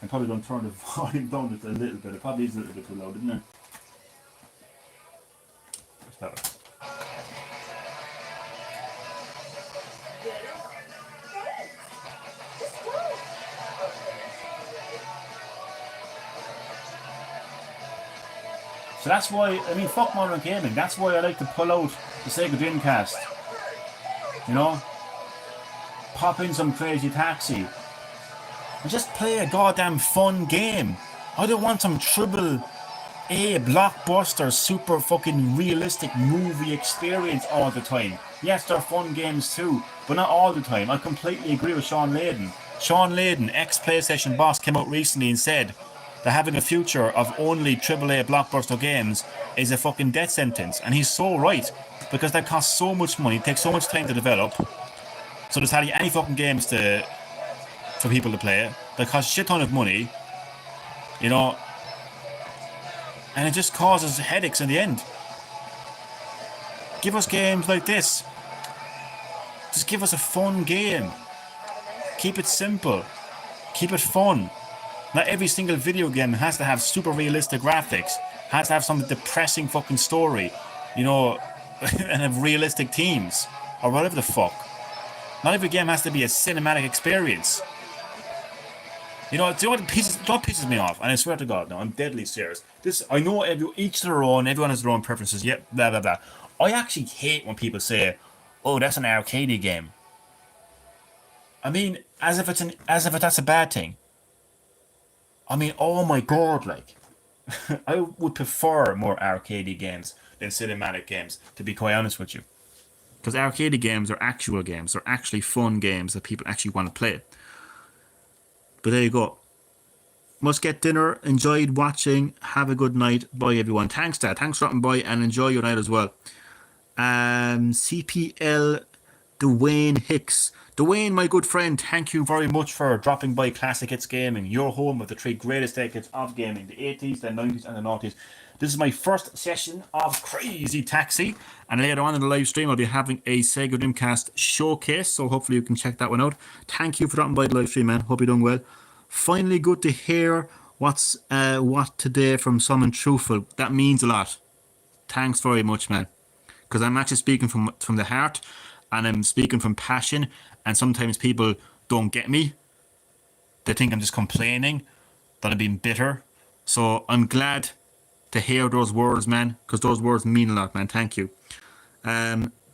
I'm probably going to turn the volume down just a little bit. It probably is a little bit too loud, isn't it? That's better. that's why, I mean, fuck modern gaming. That's why I like to pull out the Sega Dreamcast. You know? Pop in some Crazy Taxi. And just play a goddamn fun game. I don't want some triple A blockbuster, super fucking realistic movie experience all the time. Yes, they're fun games too, but not all the time. I completely agree with Sean Layden. Sean Layden, ex-PlayStation boss, came out recently and said that having a future of only AAA blockbuster games is a fucking death sentence. And he's so right, because that costs so much money, takes so much time to develop. So there's hardly any fucking games for people to play. That cost a shit ton of money, you know, and it just causes headaches in the end. Give us games like this. Just give us a fun game. Keep it simple. Keep it fun. Not every single video game has to have super realistic graphics. Has to have some depressing fucking story, you know, and have realistic themes or whatever the fuck. Not every game has to be a cinematic experience. You know what pisses me off, and I swear to God, no, I'm deadly serious. I know each to their own, everyone has their own preferences, yep, blah, blah, blah. I actually hate when people say, oh, that's an arcadey game. I mean, as if that's a bad thing. I mean, oh my God, like, I would prefer more arcadey games than cinematic games, to be quite honest with you. Because arcadey games are actual games, they're actually fun games that people actually want to play. But there you go. Must get dinner. Enjoyed watching. Have a good night. Bye, everyone. Thanks, Dad. Thanks for dropping by and enjoy your night as well. CPL Dwayne Hicks. Dwayne, my good friend, thank you very much for dropping by Classic Hits Gaming, your home of the three greatest decades of gaming, the 80s, the 90s, and the 90s. This is my first session of Crazy Taxi, and later on in the live stream, I'll be having a Sega Dreamcast showcase, so hopefully you can check that one out. Thank you for dropping by the live stream, man. Hope you're doing well. Finally, good to hear what today from someone truthful. That means a lot. Thanks very much, man. Because I'm actually speaking from the heart, and I'm speaking from passion, and sometimes people don't get me. They think I'm just complaining, that I'm being bitter. So I'm glad to hear those words, man, because those words mean a lot, man. Thank you.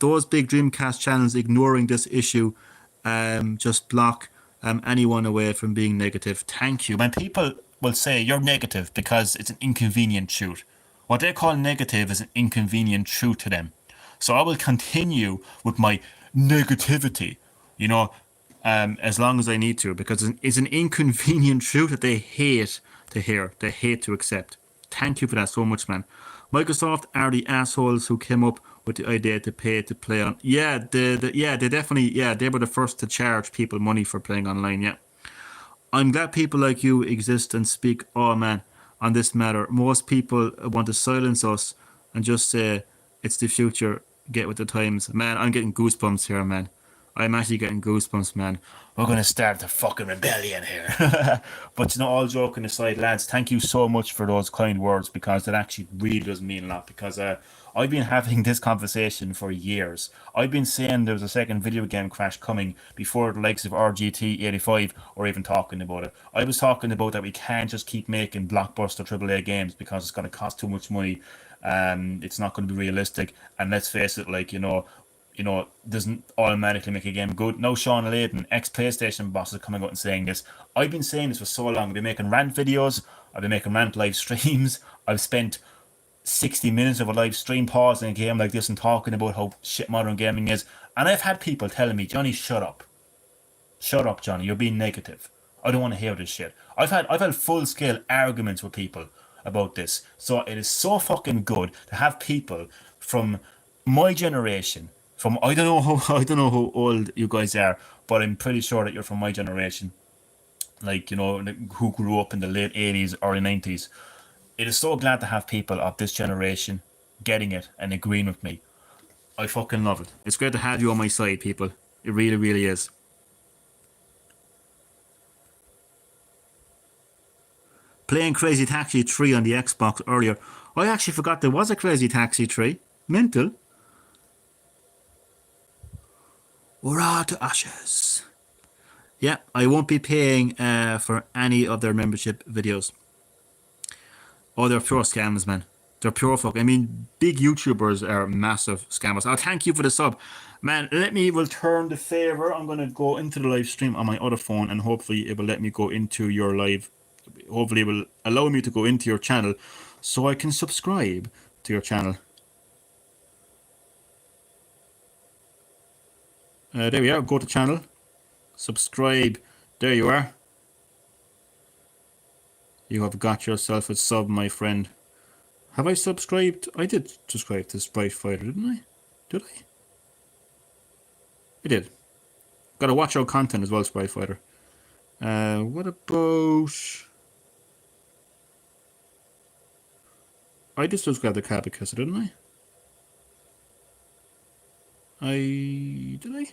Those big Dreamcast channels ignoring this issue just block anyone away from being negative. Thank you. When people will say you're negative because it's an inconvenient truth, what they call negative is an inconvenient truth to them. So I will continue with my negativity, you know, as long as I need to, because it's an inconvenient truth that they hate to hear, they hate to accept. Thank you for that so much, man. Microsoft are the assholes who came up with the idea to pay to play on. Yeah, they definitely, they were the first to charge people money for playing online, yeah. I'm glad people like you exist and speak, oh man, on this matter. Most people want to silence us and just say it's the future, get with the times. Man, I'm getting goosebumps here, man. I'm actually getting goosebumps, man. We're going to start a fucking rebellion here. But you know, all joking aside, lads, thank you so much for those kind words, because that actually really does mean a lot. Because I've been having this conversation for years. I've been saying there's a second video game crash coming before the likes of RGT 85 or even talking about it. I was talking about that we can't just keep making blockbuster AAA games because it's going to cost too much money. It's not going to be realistic. And let's face it, like, you know, doesn't automatically make a game good. No, Sean Layden, ex-PlayStation boss, is coming out and saying this. I've been saying this for so long. I've been making rant videos. I've been making rant live streams. I've spent 60 minutes of a live stream pausing a game like this and talking about how shit modern gaming is. And I've had people telling me, Johnny, shut up. Shut up, Johnny. You're being negative. I don't want to hear this shit. I've had full-scale arguments with people about this. So it is so fucking good to have people from my generation, I don't know how old you guys are, but I'm pretty sure that you're from my generation, like, you know, who grew up in the late 80s, early 90s. It is so glad to have people of this generation getting it and agreeing with me. I fucking love it. It's great to have you on my side, people. It really, really is. Playing Crazy Taxi 3 on the Xbox earlier. I actually forgot there was a Crazy Taxi 3. Mental. Hurrah to ashes. Yeah, I won't be paying for any of their membership videos. Oh, they're pure scams, man. They're pure fuck. I mean, big YouTubers are massive scammers. Oh, thank you for the sub. Man, let me return the favor. I'm going to go into the live stream on my other phone and hopefully it will let me go into your live. Hopefully it will allow me to go into your channel so I can subscribe to your channel. There we are. Go to channel. Subscribe. There you are. You have got yourself a sub, my friend. Have I subscribed? I did subscribe to Sprite Fighter, didn't I? Did I? I did. Gotta watch our content as well, Sprite Fighter. What about... I did subscribe to Cabicus, didn't I? Did I?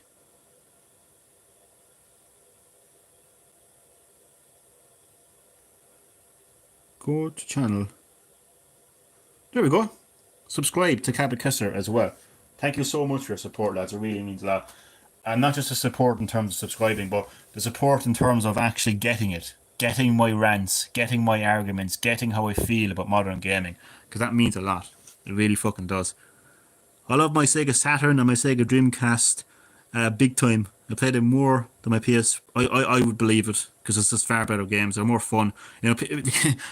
Go to channel. There we go. Subscribe to Cabicusser as well. Thank you so much for your support, lads. It really means a lot. And not just the support in terms of subscribing, but the support in terms of actually getting it. Getting my rants, getting my arguments, getting how I feel about modern gaming. Because that means a lot. It really fucking does. I love my Sega Saturn and my Sega Dreamcast big time. I played them more than my PS. I would believe it because it's just far better games. They're more fun. You know,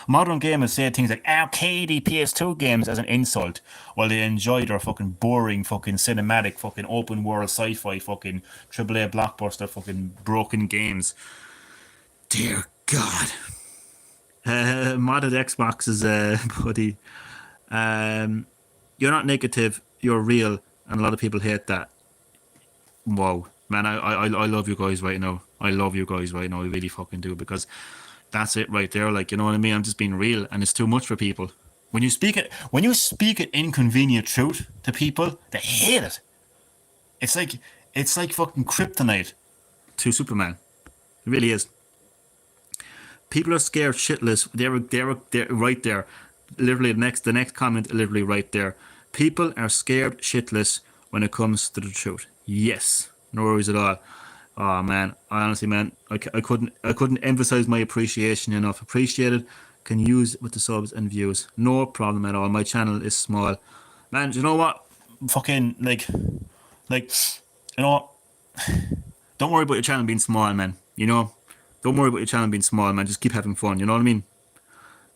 modern gamers say things like arcadey PS2 games as an insult, while they enjoy their fucking boring, fucking cinematic, fucking open world sci-fi, fucking AAA blockbuster, fucking broken games. Dear God. Modded Xboxes, buddy. You're not negative. You're real, and a lot of people hate that. Wow, man, I love you guys right now. I love you guys right now. I really fucking do, because that's it right there. Like, you know what I mean? I'm just being real, and it's too much for people. When you speak it inconvenient truth to people, they hate it. It's like fucking kryptonite to Superman. It really is. People are scared shitless. They're right there. Literally the next comment, literally right there. People are scared shitless when it comes to the truth. Yes, no worries at all. Oh man, honestly, man, I couldn't emphasize my appreciation enough. Appreciated. Can use it with the subs and views. No problem at all. My channel is small. Man, do you know what? Fucking like, you know what? Don't worry about your channel being small, man. You know, don't worry about your channel being small, man. Just keep having fun. You know what I mean?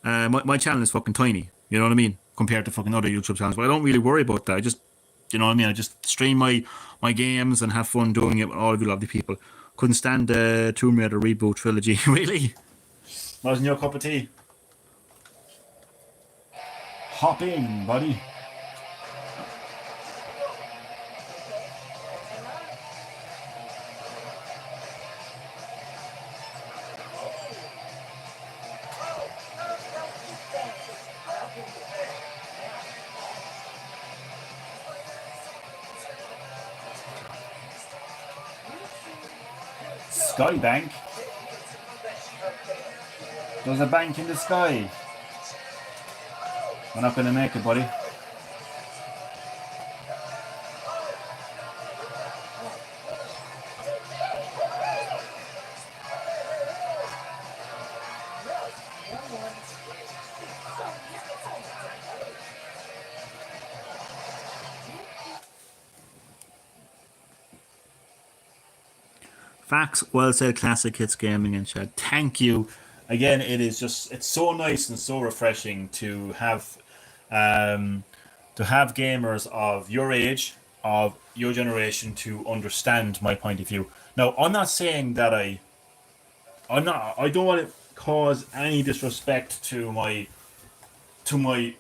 My channel is fucking tiny. You know what I mean? Compared to fucking other YouTube channels, but I don't really worry about that. I just, you know what I mean? I just stream my games and have fun doing it with all of you lovely people. Couldn't stand the Tomb Raider reboot trilogy, really. Wasn't your cup of tea? Hop in, buddy. Sky bank? There's a bank in the sky. We're not going to make it, buddy. Facts, well said. Classic hits gaming and chat. Thank you. Again, it's so nice and so refreshing to have gamers of your age, of your generation, to understand my point of view. Now, I'm not saying that I don't want to cause any disrespect to my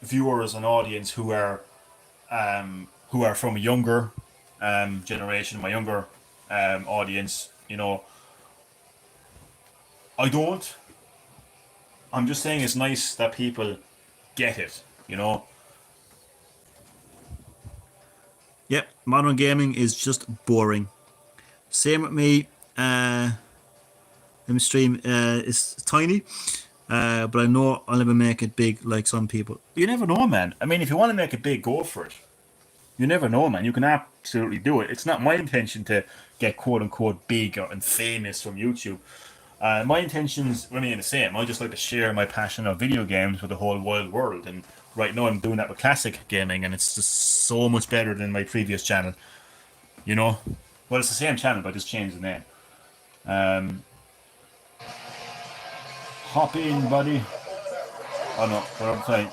viewers and audience who are from a younger generation, my younger audience. You know, I don't. I'm just saying it's nice that people get it, you know. Yep, modern gaming is just boring. Same with me. My stream is tiny, but I know I'll never make it big like some people. You never know, man. I mean, if you want to make it big, go for it. You never know, man. You can absolutely do it. It's not my intention to get quote-unquote big and famous from YouTube. My intentions remain the same. I just like to share my passion of video games with the whole wide world. And right now I'm doing that with Classic Gaming, and it's just so much better than my previous channel. You know? Well, it's the same channel, but I just changed the name. Hop in, buddy. Oh no, what I'm saying.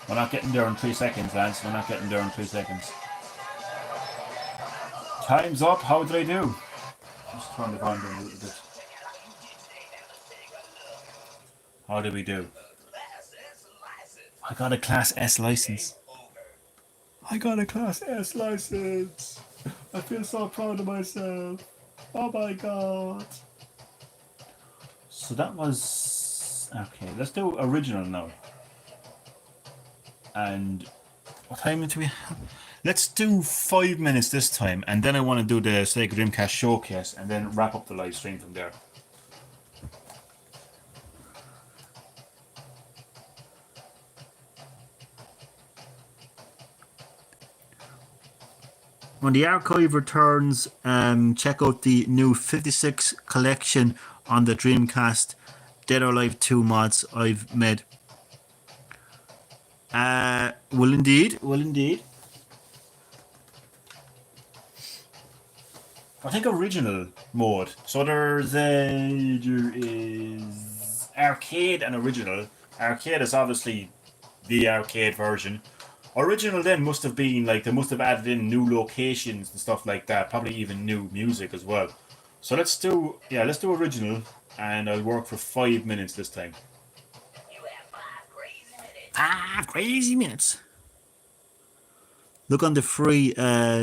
We're not getting there in 3 seconds, lads. We're not getting there in 3 seconds. Time's up. How did I do? Just turn the volume down a little bit. How did we do? I got a Class S license. I got a Class S license. I feel so proud of myself. Oh my god. So that was... Okay, let's do original now. And what time do we have? Let's do 5 minutes this time, and then I want to do the Sega Dreamcast showcase, and then wrap up the live stream from there. When the archive returns, check out the new 56 collection on the Dreamcast Dead or Alive 2 mods I've made. Will indeed. I think original mode. So there is arcade and original. Arcade is obviously the arcade version. Original then must have been like they must have added in new locations and stuff like that. Probably even new music as well. So let's do original, and I'll work for 5 minutes this time. You have 5 crazy minutes. 5 crazy minutes. Look on the free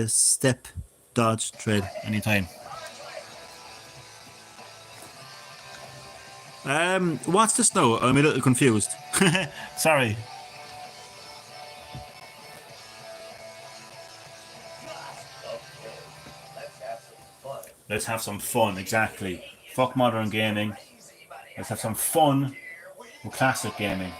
step dodge thread anytime. What's this now? I'm a little confused. Sorry. Let's have some fun, exactly. Fuck modern gaming. Let's have some fun with classic gaming.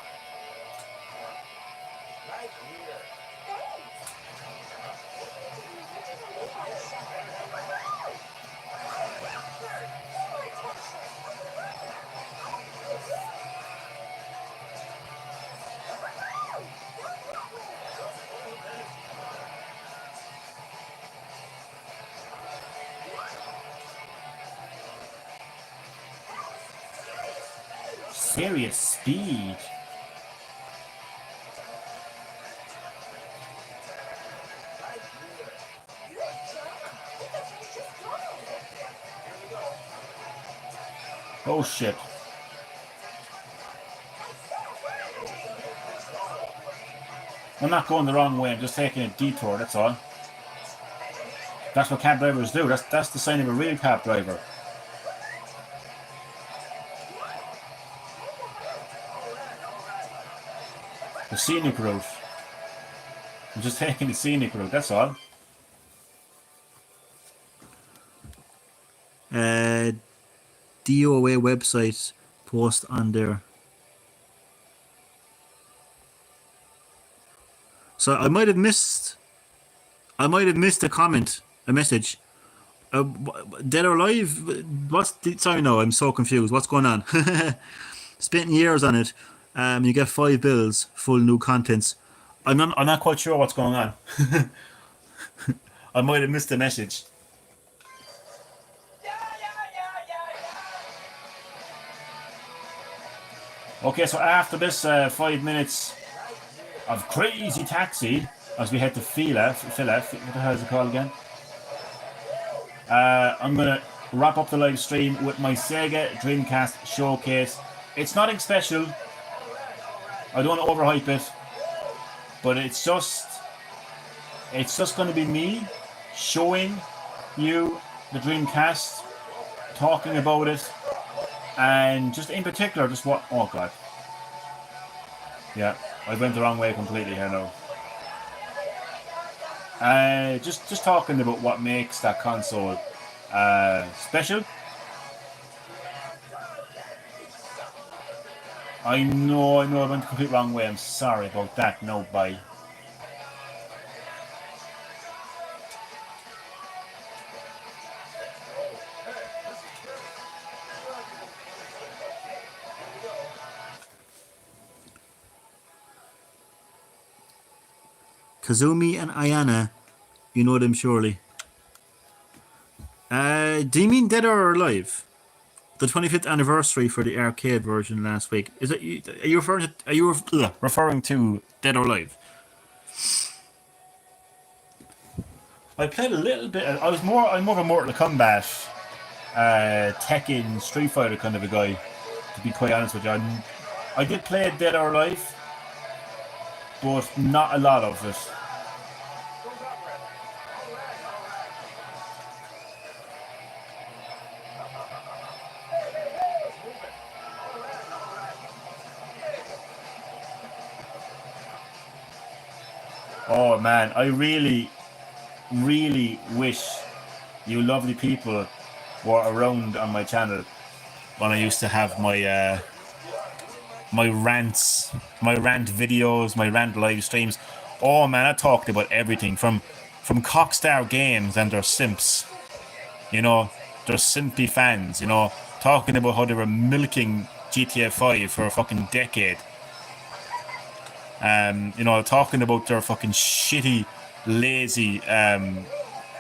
Serious speed. Oh shit. I'm not going the wrong way, I'm just taking a detour, that's all. That's what cab drivers do, that's the sign of a real cab driver. The scenic route. I'm just taking the scenic route, that's all. DOA website post on there. So I might have missed a comment, a message. Dead or Alive? Sorry, no, I'm so confused. What's going on? Spending years on it. You get 5 bills, full new contents. I'm not quite sure what's going on. I might have missed the message. Okay, so after this 5 minutes of crazy taxi, as we head to Fila, what the hell is it called again? I'm gonna wrap up the live stream with my Sega Dreamcast showcase. It's nothing special. I don't want to overhype it, but it's just going to be me showing you the Dreamcast, talking about it, and just in particular, just what. Oh god, yeah, I went the wrong way completely here now. Just talking about what makes that console special. I know, I went the complete wrong way. I'm sorry about that. No, bye. Kazumi and Ayana, you know them surely. Do you mean Dead or Alive? The 25th anniversary for the arcade version last week. Is it? Are you referring to Dead or Alive? I played a little bit. I'm more of a Mortal Kombat, Tekken, Street Fighter kind of a guy. To be quite honest with you, I did play Dead or Alive, but not a lot of it. Oh man, I really wish you lovely people were around on my channel when I used to have my my rant videos, my rant live streams. Oh man, I talked about everything from Cockstar Games and their simps. You know, their simpy fans, you know, talking about how they were milking GTA 5 for a fucking decade. You know, talking about their fucking shitty, lazy,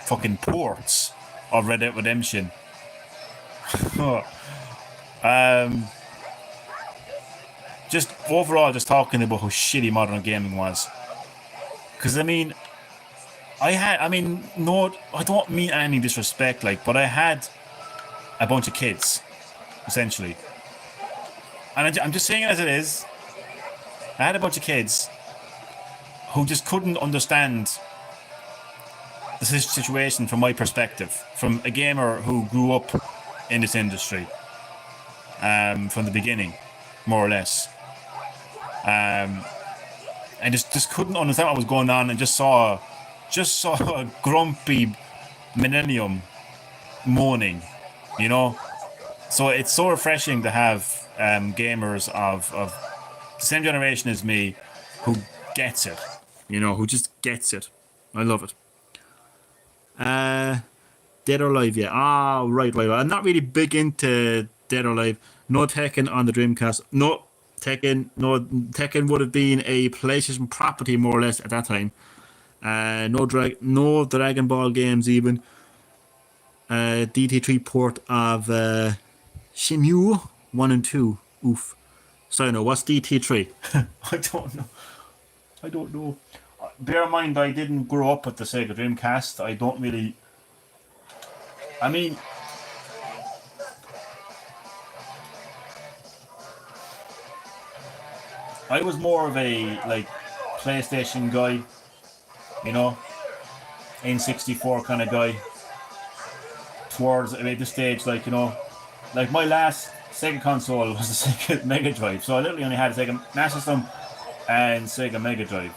fucking ports of Red Dead Redemption. Just overall, just talking about how shitty modern gaming was. Because no, I don't mean any disrespect, like, but I had a bunch of kids, essentially, and I'm just saying it as it is. I had a bunch of kids who just couldn't understand the situation from my perspective, from a gamer who grew up in this industry from the beginning, more or less. And just couldn't understand what was going on, and just saw a grumpy millennium moaning, you know. So it's so refreshing to have gamers of the same generation as me who gets it, you know, who just gets it. I love it. Dead or Alive, yeah. Ah, right. I'm not really big into Dead or Alive. No Tekken on the Dreamcast. No Tekken would have been a PlayStation property more or less at that time. No Dragon Ball games even. DT3 port of Shenmue 1 and 2. Oof. So no, what's DT3? I don't know. Bear in mind, I didn't grow up with the Sega Dreamcast. I don't really. I mean, I was more of a like PlayStation guy, you know, N64 kind of guy. Towards this stage, like, you know, like my last Sega console was the Sega Mega Drive, so I literally only had a Sega Master System and Sega Mega Drive.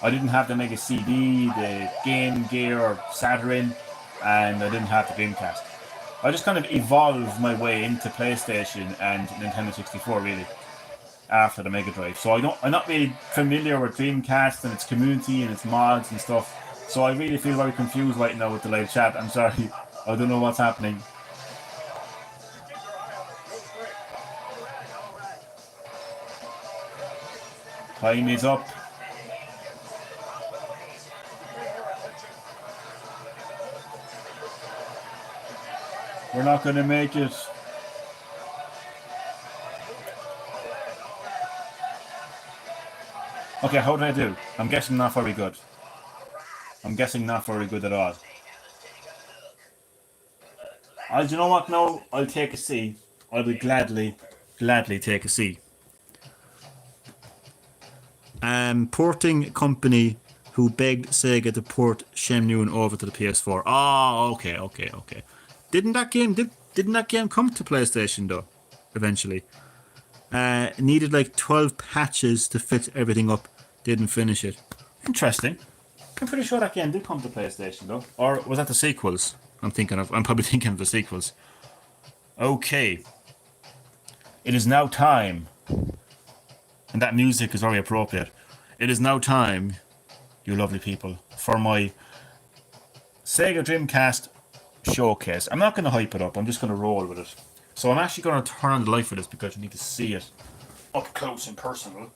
I didn't have the Mega CD, the Game Gear or Saturn, and I didn't have the Dreamcast. I just kind of evolved my way into PlayStation and Nintendo 64 really after the Mega Drive. So I'm not really familiar with Dreamcast and its community and its mods and stuff. So I really feel very confused right now with the live chat. I'm sorry, I don't know what's happening. Time is up. We're not going to make it. Okay, how did I do? I'm guessing not very good. I'm guessing not very good at all. Do you know what? No, I'll take a C. I will gladly take a C. Porting company who begged Sega to port Shenmue over to the PS4. Oh, okay. Didn't that game come to PlayStation though? Eventually, needed like 12 patches to fix everything up. Didn't finish it. Interesting. I'm pretty sure that game did come to PlayStation though, or was that the sequels? I'm probably thinking of the sequels. Okay, it is now time, and that music is very appropriate. It is now time, you lovely people, for my Sega Dreamcast showcase. I'm not going to hype it up, I'm just going to roll with it. So I'm actually going to turn on the light for this because you need to see it up close and personal.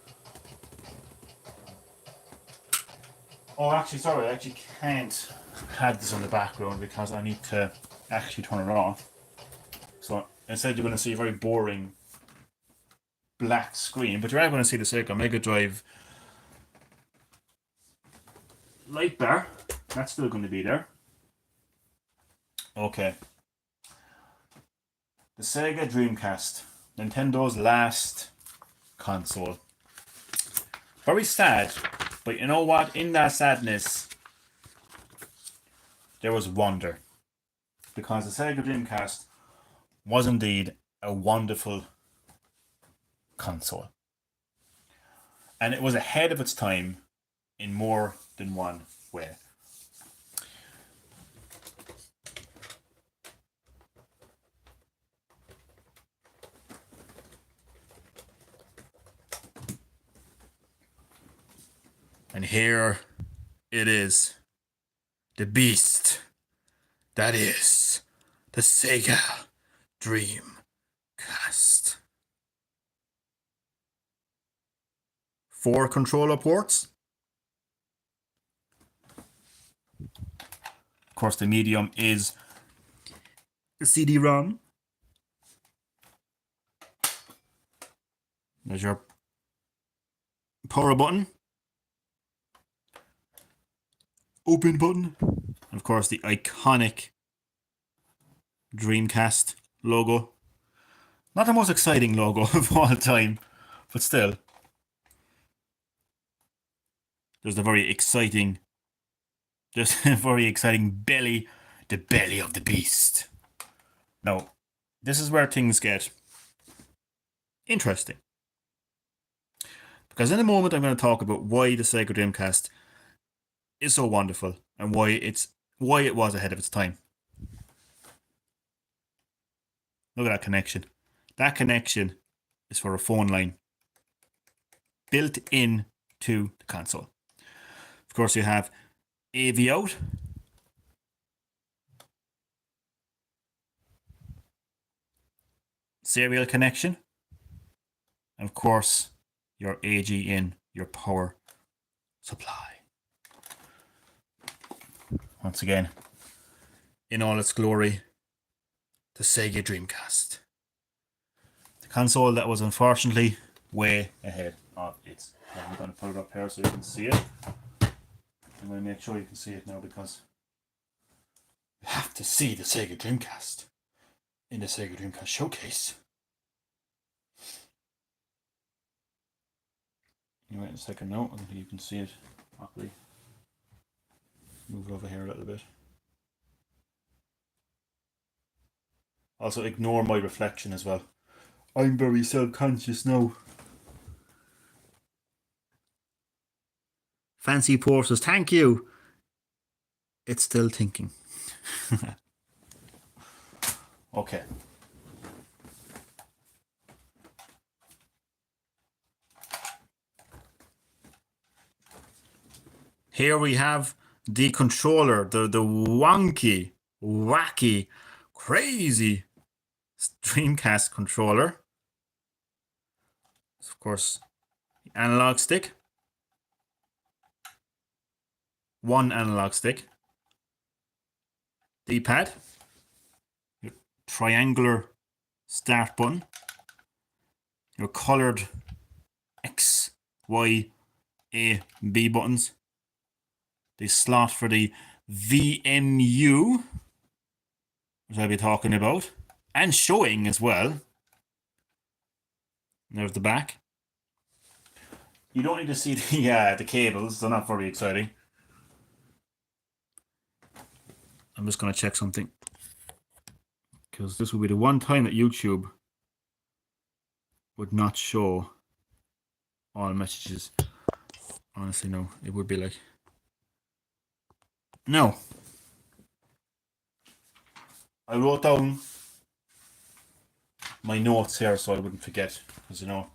Oh, actually, sorry, I actually can't have this on the background because I need to actually turn it off. So instead, you're going to see a very boring black screen, but you are going to see the Sega Mega Drive light bar. That's still going to be there. Okay. The Sega Dreamcast, Nintendo's last console. Very sad, but you know what? In that sadness, there was wonder. Because the Sega Dreamcast was indeed a wonderful console. And it was ahead of its time in more than one way. And here it is. The beast that is the Sega Dreamcast. 4 controller ports. Of course, the medium is the CD-ROM. There's your power button. Open button. And of course, the iconic Dreamcast logo. Not the most exciting logo of all time, but still. There's a very exciting belly, the belly of the beast. Now, this is where things get interesting. Because in a moment I'm going to talk about why the Sega Dreamcast is so wonderful and why it was ahead of its time. Look at that connection. That connection is for a phone line built in to the console. Of course, you have AV out. Serial connection. And of course, your AG in, your power supply. Once again, in all its glory, the Sega Dreamcast. The console that was unfortunately way ahead of its. I'm going to put it up here so you can see it. I'm going to make sure you can see it now because you have to see the Sega Dreamcast in the Sega Dreamcast showcase. You wait a second now, I don't think you can see it properly. Move it over here a little bit. Also ignore my reflection as well. I'm very self-conscious now. Fancy Poor says, thank you. It's still thinking. Okay. Here we have the controller, the wonky, wacky, crazy Dreamcast controller. Of course, the analog stick. One analog stick. D-pad. Your triangular start button. Your coloured X, Y, A, B buttons. The slot for the VMU, which I'll be talking about, and showing as well. There's the back. You don't need to see the cables, they're not very exciting. I'm just going to check something, because this will be the one time that YouTube would not show all messages. Honestly, no, it would be like... No. I wrote down my notes here so I wouldn't forget, because, you know,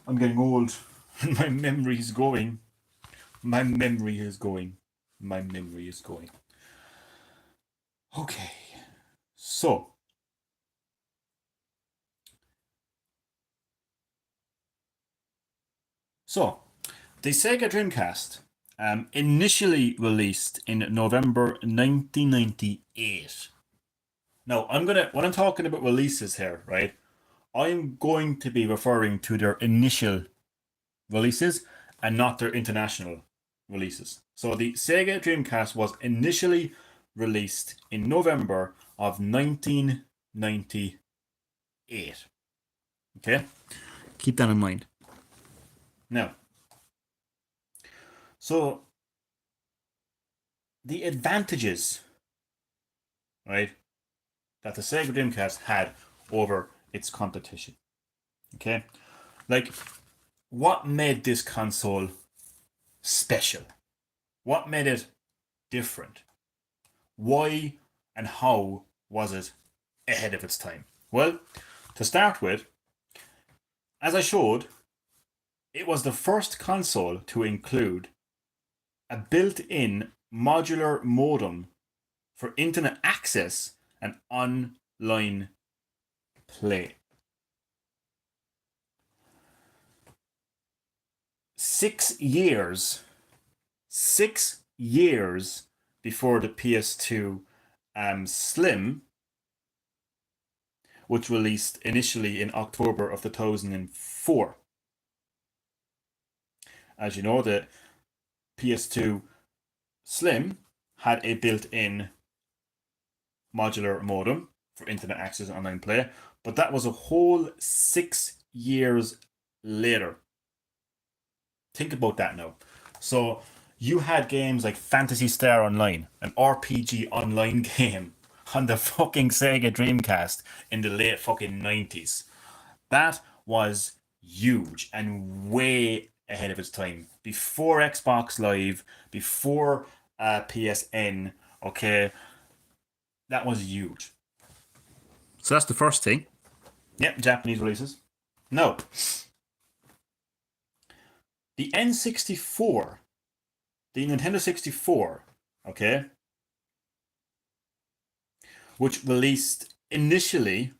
I'm getting old and my memory is going. My memory is going. My memory is going. Okay. So. The Sega Dreamcast initially released in November 1998. Now, when I'm talking about releases here, right, I'm going to be referring to their initial releases and not their international releases. So the Sega Dreamcast was initially released in November of 1998. Okay? Keep that in mind. Now, so the advantages, right, that the Sega Dreamcast had over its competition. Okay? Like, what made this console special? What made it different? Why and how was it ahead of its time? Well, to start with, as I showed, it was the first console to include a built-in modular modem for internet access and online play. 6 years before the PS2 Slim, which released initially in October of 2004. As you know, the PS2 Slim had a built-in modular modem for internet access and online play, but that was a whole 6 years later. Think about that now. So you had games like Phantasy Star Online, an RPG online game on the fucking Sega Dreamcast in the late fucking 90s. That was huge and way ahead of its time. Before Xbox Live, before PSN, okay? That was huge. So that's the first thing. Yep, Japanese releases. No. The N64, the Nintendo 64, okay, which released initially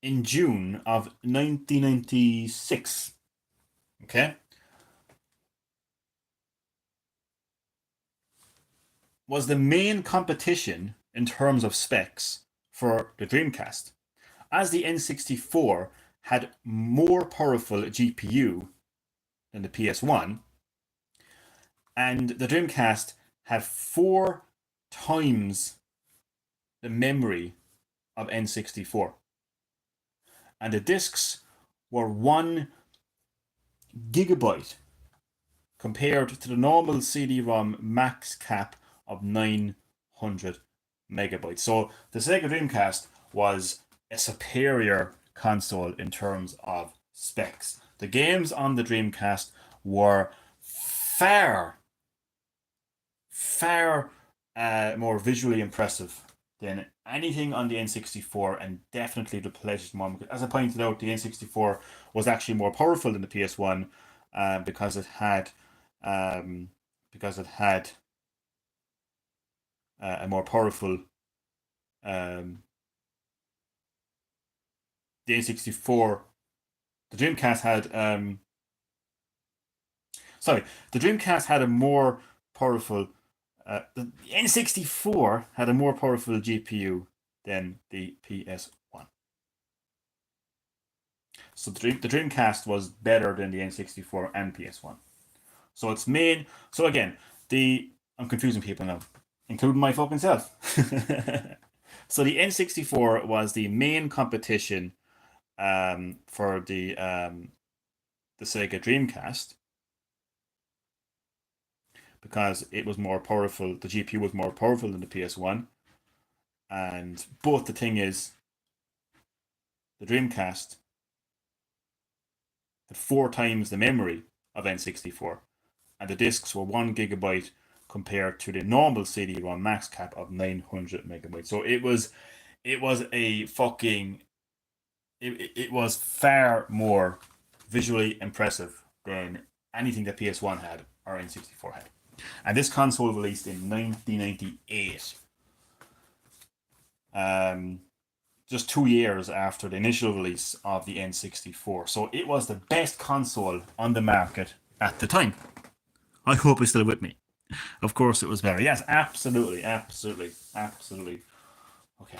in June of 1996, okay, was the main competition in terms of specs for the Dreamcast, as the N64 had more powerful GPU than the PS1, and the Dreamcast had 4 times the memory of N64. And the discs were 1 gigabyte compared to the normal CD-ROM max cap of 900 megabytes. So the Sega Dreamcast was a superior console in terms of specs. The games on the Dreamcast were far more visually impressive than anything on the N64, and definitely the PlayStation 1. As I pointed out, the N64 was actually more powerful than the PS1 because it had a more powerful the N64. The Dreamcast had the Dreamcast had a more powerful the N64 had a more powerful GPU than the PS1. So the Dreamcast was better than the N64 and PS1. So it's main. So again, I'm confusing people now, including my fucking self. So the N64 was the main competition for the Sega Dreamcast, because it was more powerful. The GPU was more powerful than the PS1, but the thing is, the Dreamcast had 4 times the memory of N64, and the discs were 1 gigabyte compared to the normal CD-ROM max cap of 900 megabytes. So it was far more visually impressive than anything that PS1 had or N64 had. And this console released in 1998. just 2 years after the initial release of the N64. So it was the best console on the market at the time. I hope he's still with me. Of course it was very. Yes, absolutely, absolutely, absolutely. Okay.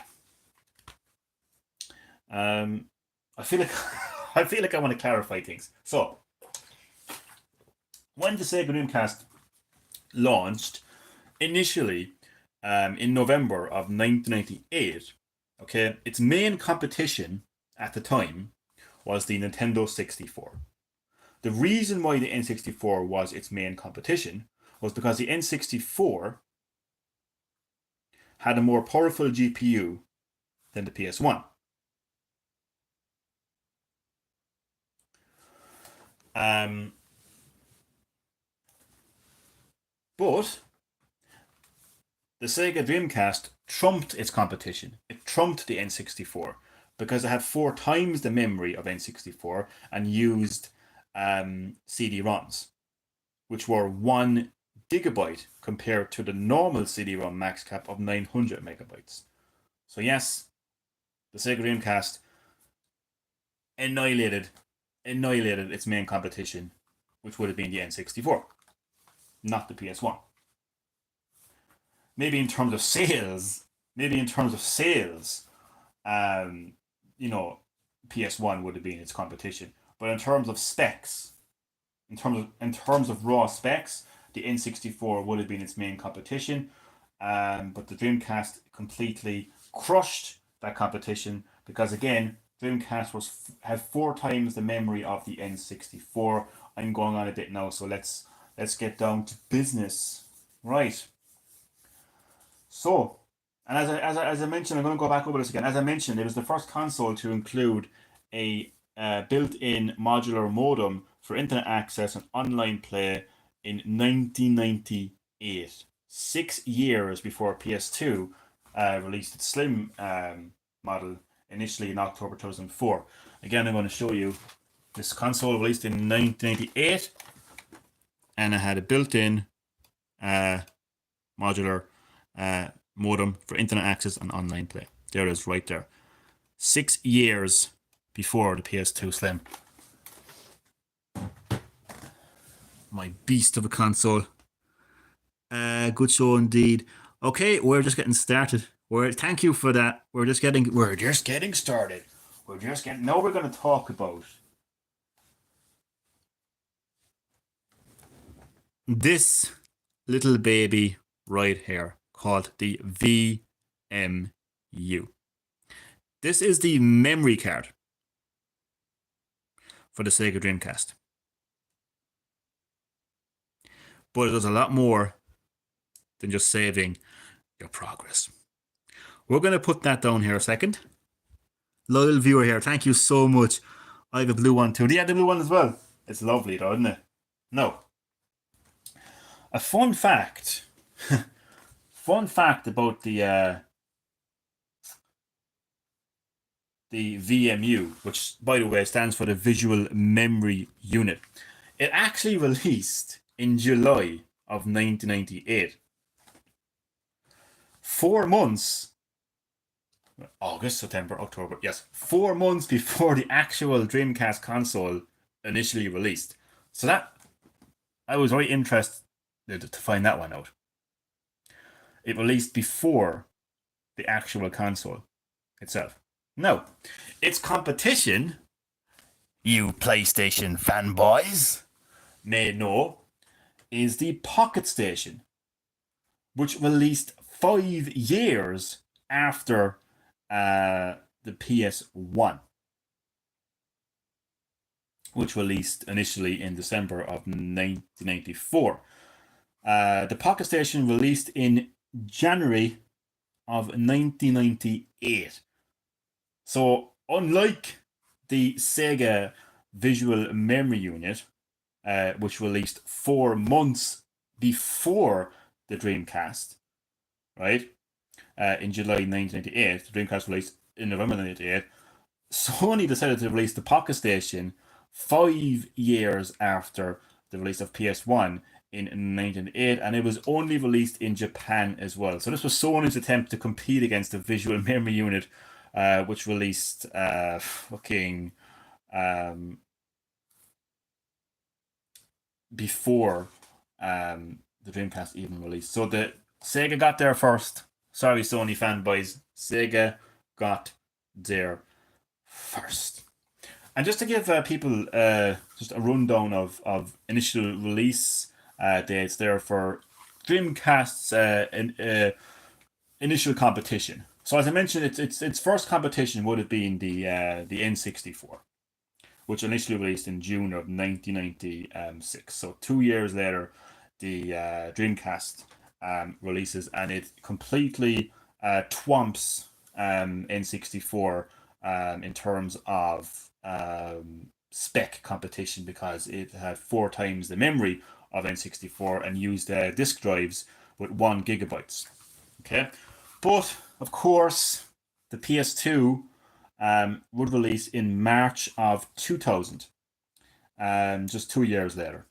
I feel like I want to clarify things. So, when the Sega Dreamcast launched initially in November of 1998, okay, its main competition at the time was the Nintendo 64. The reason why the N64 was its main competition was because the N64 had a more powerful GPU than the PS1. But the Sega Dreamcast trumped its competition. It trumped the N64 because it had 4 times the memory of N64 and used CD-ROMs, which were 1 gigabyte compared to the normal CD-ROM max cap of 900 megabytes. So yes, the Sega Dreamcast annihilated its main competition, which would have been the N64, not the PS1. Maybe in terms of sales, PS1 would have been its competition. But in terms of specs, in terms of raw specs, the N64 would have been its main competition. But the Dreamcast completely crushed that competition because, again, Dreamcast had 4 times the memory of the N64. I'm going on a bit now, so let's get down to business. Right. So, and as I mentioned, I'm going to go back over this again. As I mentioned, it was the first console to include a built-in modular modem for internet access and online play in 1998, 6 years before PS2 released its slim model initially in October 2004. Again, I'm going to show you this console released in 1998, and it had a built-in modular modem for internet access and online play. There it is right there. 6 years before the PS2 Slim. My beast of a console. Good show indeed. Okay, we're just getting started. Thank you for that. We're just getting started. Now we're going to talk about this little baby right here called the VMU. This is the memory card for the Sega Dreamcast. But it does a lot more than just saving your progress. We're going to put that down here a second. Loyal viewer here, thank you so much. I have a blue one too. Do you have the blue one as well? It's lovely though, isn't it? No. A fun fact. Fun fact about the VMU, which by the way stands for the Visual Memory Unit. It actually released in July of 1998. 4 months, August, September, October, yes, 4 months before the actual Dreamcast console initially released. So that, I was very interested to find that one out. It released before the actual console itself. Now, its competition, you PlayStation fanboys may know, is the Pocket Station, which released 5 years after the PS1, which released initially in December of 1994. The Pocket Station released in January of 1998. So, unlike the Sega Visual Memory Unit, which released 4 months before the Dreamcast, right? In July 1998, the Dreamcast released in November 1998. Sony decided to release the Pocket Station 5 years after the release of PS1 in 1998, and it was only released in Japan as well. So this was Sony's attempt to compete against the visual memory unit, which released before the Dreamcast even released. So the Sega got there first. Sorry, Sony fanboys. Sega got there first. And just to give people just a rundown of initial release dates there for Dreamcast's initial competition. So as I mentioned, its first competition would have been the N64, which initially released in June of 1996. So 2 years later, the Dreamcast releases, and it completely twumps N64 in terms of spec competition, because it had 4 times the memory of N64 and used disk drives with 1 gigabytes. Okay, but of course the PS2 would release in March of 2000, just 2 years later.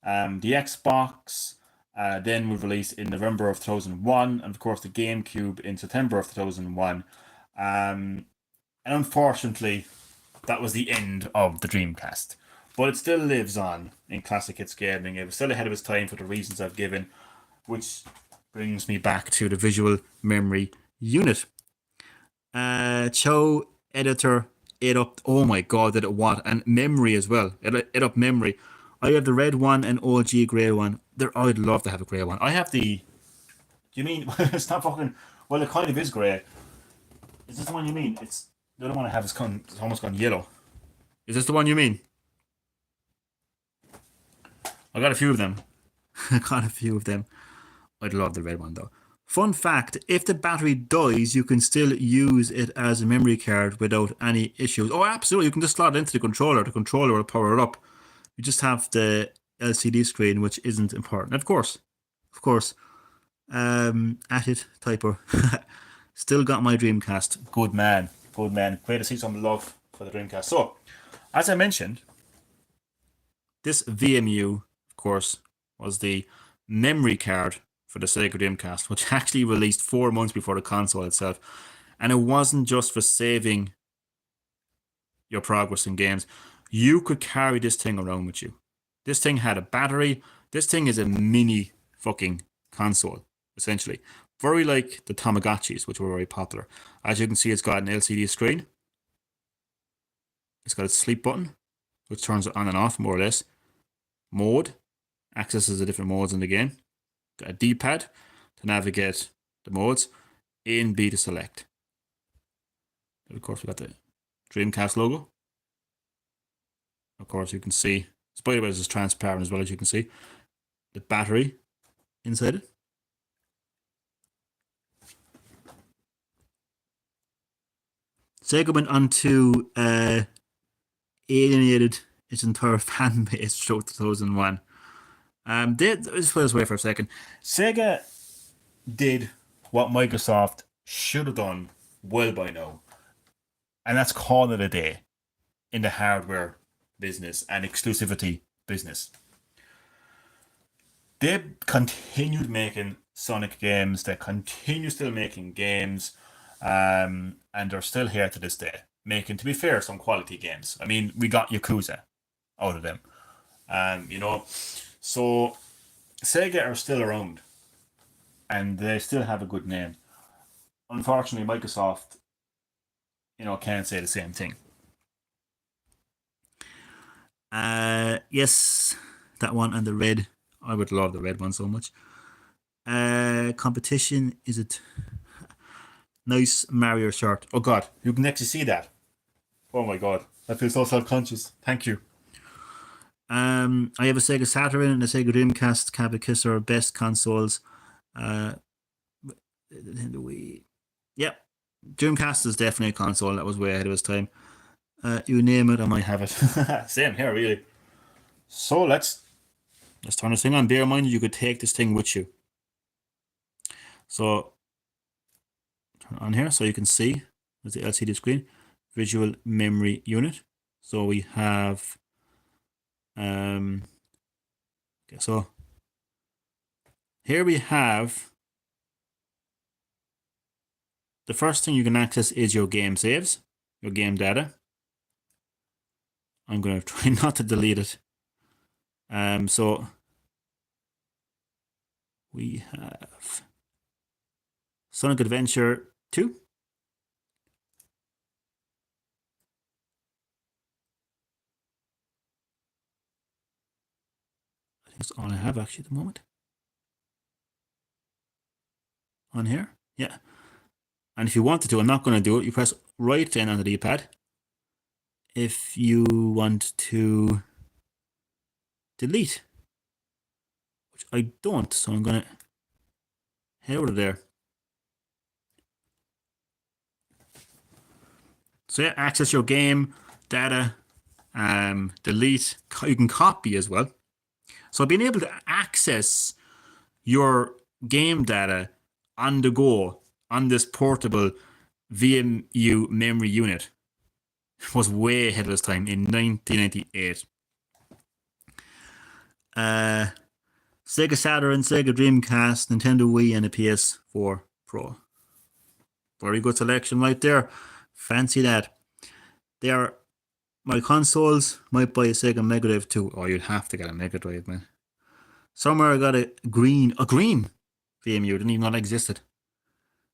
The Xbox then would release in November of 2001, and of course the GameCube in September of 2001. And unfortunately, that was the end of the Dreamcast. But it still lives on in classic hits gaming. It was still ahead of its time for the reasons I've given, which brings me back to the visual memory unit. Cho editor it up. Oh my god, did it what? And memory as well. It up memory. I have the red one and OG grey one. I'd love to have a grey one. I have the. Do you mean it's not fucking? Well, it kind of is grey. Is this the one you mean? It's the other one I have is it's almost gone yellow. Is this the one you mean? I got a few of them. I got a few of them. I'd love the red one though. Fun fact, if the battery dies, you can still use it as a memory card without any issues. Oh, absolutely. You can just slot it into the controller. The controller will power it up. You just have the LCD screen, which isn't important. Of course. At it, typer. Still got my Dreamcast. Good man. Great to see some love for the Dreamcast. So, as I mentioned, this VMU, of course, was the memory card for the Sega Dreamcast, which actually released 4 months before the console itself. And it wasn't just for saving your progress in games. You could carry this thing around with you. This thing had a battery. This thing is a mini fucking console, essentially. Very like the Tamagotchis, which were very popular. As you can see, it's got an LCD screen. It's got a sleep button, which turns it on and off, more or less. Mode. Accesses the different modes in the game. Got a D-pad to navigate the modes. A and B to select. And of course, we got the Dreamcast logo. Of course, you can see, Spider-Webs is transparent as well, as you can see. The battery inside it. Sega went on to alienated its entire fan base throughout 2001. Let's wait for a second. Sega did what Microsoft should have done well by now, and that's call it a day in the hardware business and exclusivity business. They continued making Sonic games. They continue still making games, and they're still here to this day, making, to be fair, some quality games. I mean, we got Yakuza out of them, so Sega are still around, and they still have a good name. Unfortunately, Microsoft, can't say the same thing. Yes, that one and the red. I would love the red one so much. Competition, is it? Nice Mario shirt. Oh god, you can actually see that. Oh my god, I feel so self-conscious. Thank you. I have a Sega Saturn and a Sega Dreamcast. Cabba Kiss are best consoles. Yep, Dreamcast is definitely a console that was way ahead of its time. You name it, I might have it. Same here, really. So let's turn this thing on. Bear in mind, you could take this thing with you. So turn it on here so you can see. There's the LCD screen. Visual memory unit. So we have so here we have the first thing you can access is your game saves, your game data. I'm going to try not to delete it. So we have Sonic Adventure 2. I think that's all I have actually at the moment. On here, yeah. And if you wanted to, I'm not going to do it. You press right then on the D-pad. If you want to delete, which I don't, so I'm going to head over to there. So yeah, access your game data, delete. You can copy as well. So being able to access your game data on the go on this portable VMU memory unit was way ahead of its time in 1998. Sega Saturn, Sega Dreamcast, Nintendo Wii, and a PS4 Pro. Very good selection right there. Fancy that. They are my consoles. Might buy a Sega Mega Drive too. Oh, you'd have to get a Mega Drive, man. Somewhere I got a green VMU. Didn't even know that existed.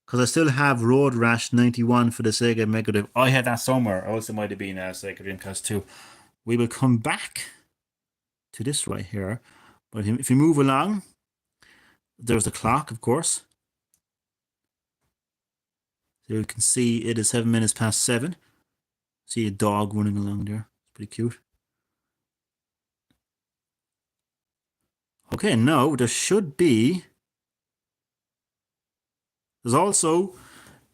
Because I still have Road Rash 91 for the Sega Mega Drive. I had that somewhere. Also might have been a Sega Dreamcast too. We will come back to this right here. But if you move along, there's the clock, of course. So you can see it is 7 minutes past 7. See a dog running along there. It's pretty cute. Okay, now there should be... There's also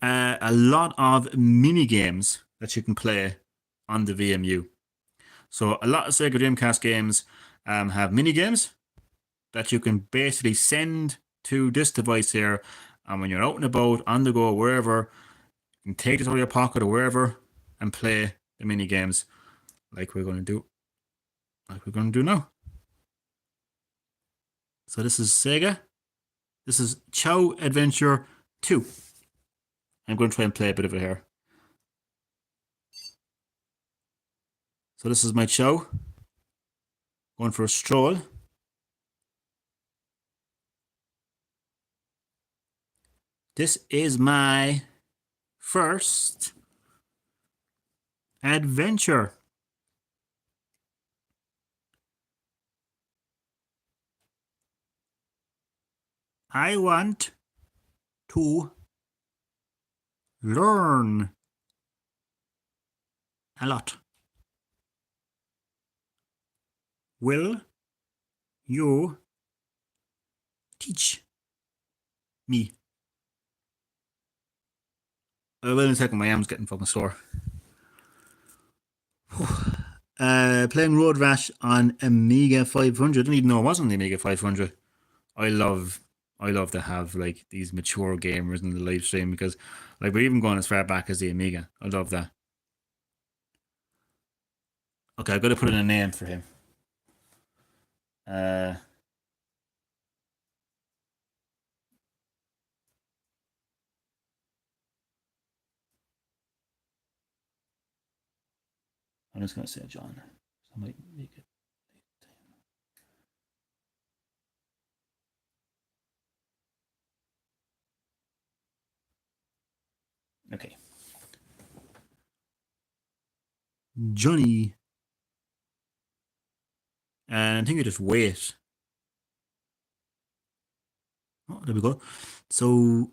a lot of mini games that you can play on the VMU. So a lot of Sega Dreamcast games have mini games that you can basically send to this device here, and when you're out and about, on the go, wherever, you can take it out of your pocket or wherever and play the mini games like we're going to do now. So this is Sega. This is Chow Adventure 2. I'm going to try and play a bit of it here. So this is my Chow. Going for a stroll. This is my first adventure. I want to learn a lot. Will you teach me? Well, in a second, my arm's getting fucking sore. Playing Road Rash on Amiga 500. I didn't even know it was on the Amiga 500. I love to have like these mature gamers in the live stream because like we're even going as far back as the Amiga. I love that. Okay, I've got to put in a name for him. I'm just going to say John. I might make it. Okay. Johnny. And I think we just wait. Oh, there we go. So,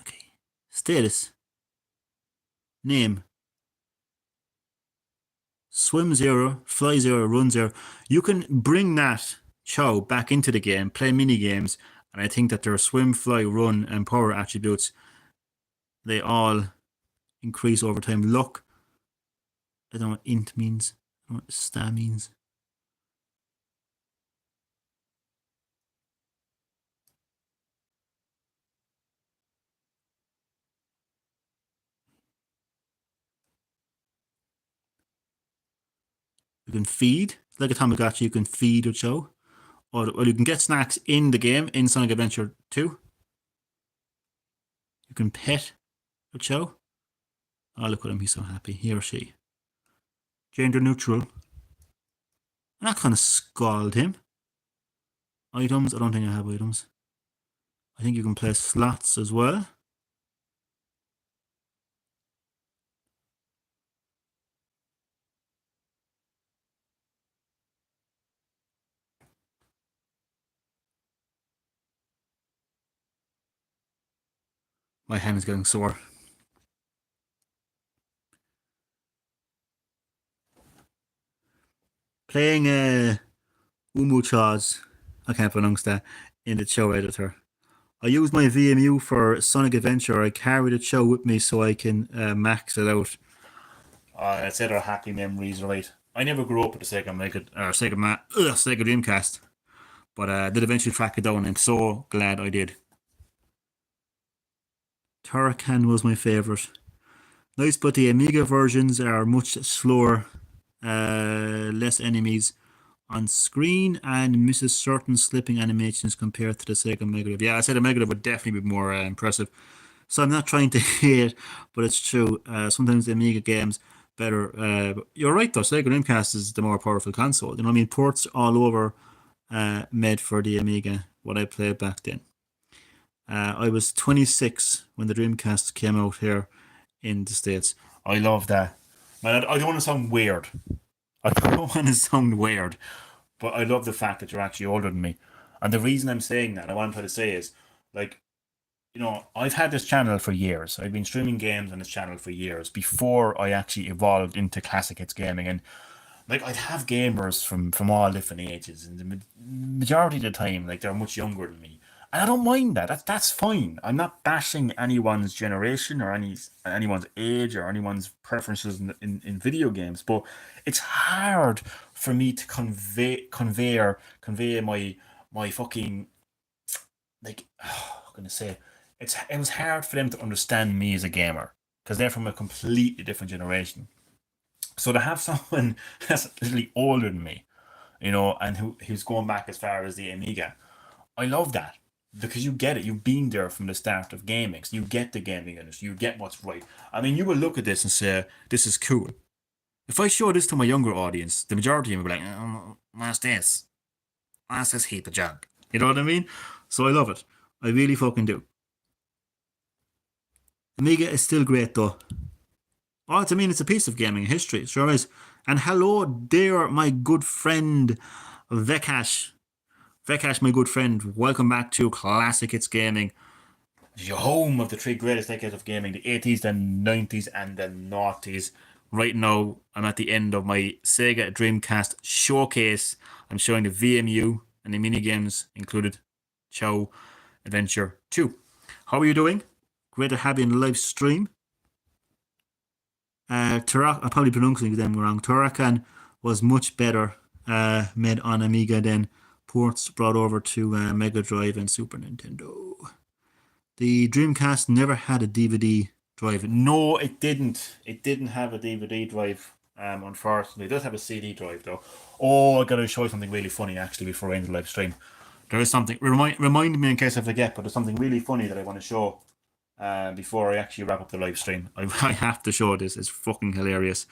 okay. Status. Name. Swim 0, fly 0, run 0. You can bring that Chow back into the game, play mini games, and I think that their swim, fly, run, and power attributes, they all increase over time. Luck. I don't know what int means. I don't know what sta means. You can feed. Like a Tamagotchi, you can feed a Chow. well, you can get snacks in the game in Sonic Adventure 2. You can pet a Chow. Oh, look at him, he's so happy. He or she. Gender neutral. And that kind of scalded him. Items, I don't think I have items. I think you can play slots as well. My hand is getting sore. Playing Umuchaz, I can't pronounce that, in the show editor. I use my VMU for Sonic Adventure. I carry the show with me so I can max it out. I said our happy memories, right? I never grew up with the Sega Dreamcast, but I did eventually track it down, and I'm so glad I did. Turrican was my favourite. Nice, but the Amiga versions are much slower, less enemies on screen, and misses certain slipping animations compared to the Sega Mega Drive. Yeah, I said the Mega Drive would definitely be more impressive. So I'm not trying to hate, but it's true. Sometimes the Amiga games better. But you're right though. Sega Dreamcast is the more powerful console. You know what I mean? Ports all over made for the Amiga. What I played back then. I was 26 when the Dreamcast came out here in the States. I love that. Man, I don't want to sound weird. I don't want to sound weird, but I love the fact that you're actually older than me. And the reason I'm saying that, what I'm trying to say is, like, you know, I've had this channel for years. I've been streaming games on this channel for years before I actually evolved into Classic Hits Gaming. And like, I'd have gamers from all different ages, and the majority of the time, like, they're much younger than me. And I don't mind that. That's fine. I'm not bashing anyone's generation or anyone's age or anyone's preferences in video games, but it's hard for me to convey my fucking, like, I'm gonna say it was hard for them to understand me as a gamer because they're from a completely different generation. So to have someone that's literally older than me, you know, and who's going back as far as the Amiga, I love that because you get it. You've been there from the start of gaming. So you get the gaming industry. You get what's right. I mean, you will look at this and say, this is cool. If I show this to my younger audience, the majority of them will be like, oh, what's this? What's this heap of junk? You know what I mean? So I love it. I really fucking do. Amiga is still great though. Oh, it's a piece of gaming history. It sure is. And hello there, my good friend Vekash. Vekash, my good friend, welcome back to Classic Hits Gaming, the home of the three greatest decades of gaming, the 80s, the 90s, and the noughties. Right now, I'm at the end of my Sega Dreamcast showcase. I'm showing the VMU and the minigames included. Chow Adventure 2. How are you doing? Great to have you in the live stream. I'm probably pronouncing them wrong. Turrican was much better made on Amiga than ports brought over to Mega Drive and Super Nintendo. The Dreamcast never had a DVD drive. No, it didn't. It didn't have a DVD drive, unfortunately. It does have a CD drive, though. Oh, I gotta show you something really funny, actually, before I end the live stream. There is something, remind me in case I forget, but there's something really funny that I want to show before I actually wrap up the live stream. I have to show this. It's fucking hilarious.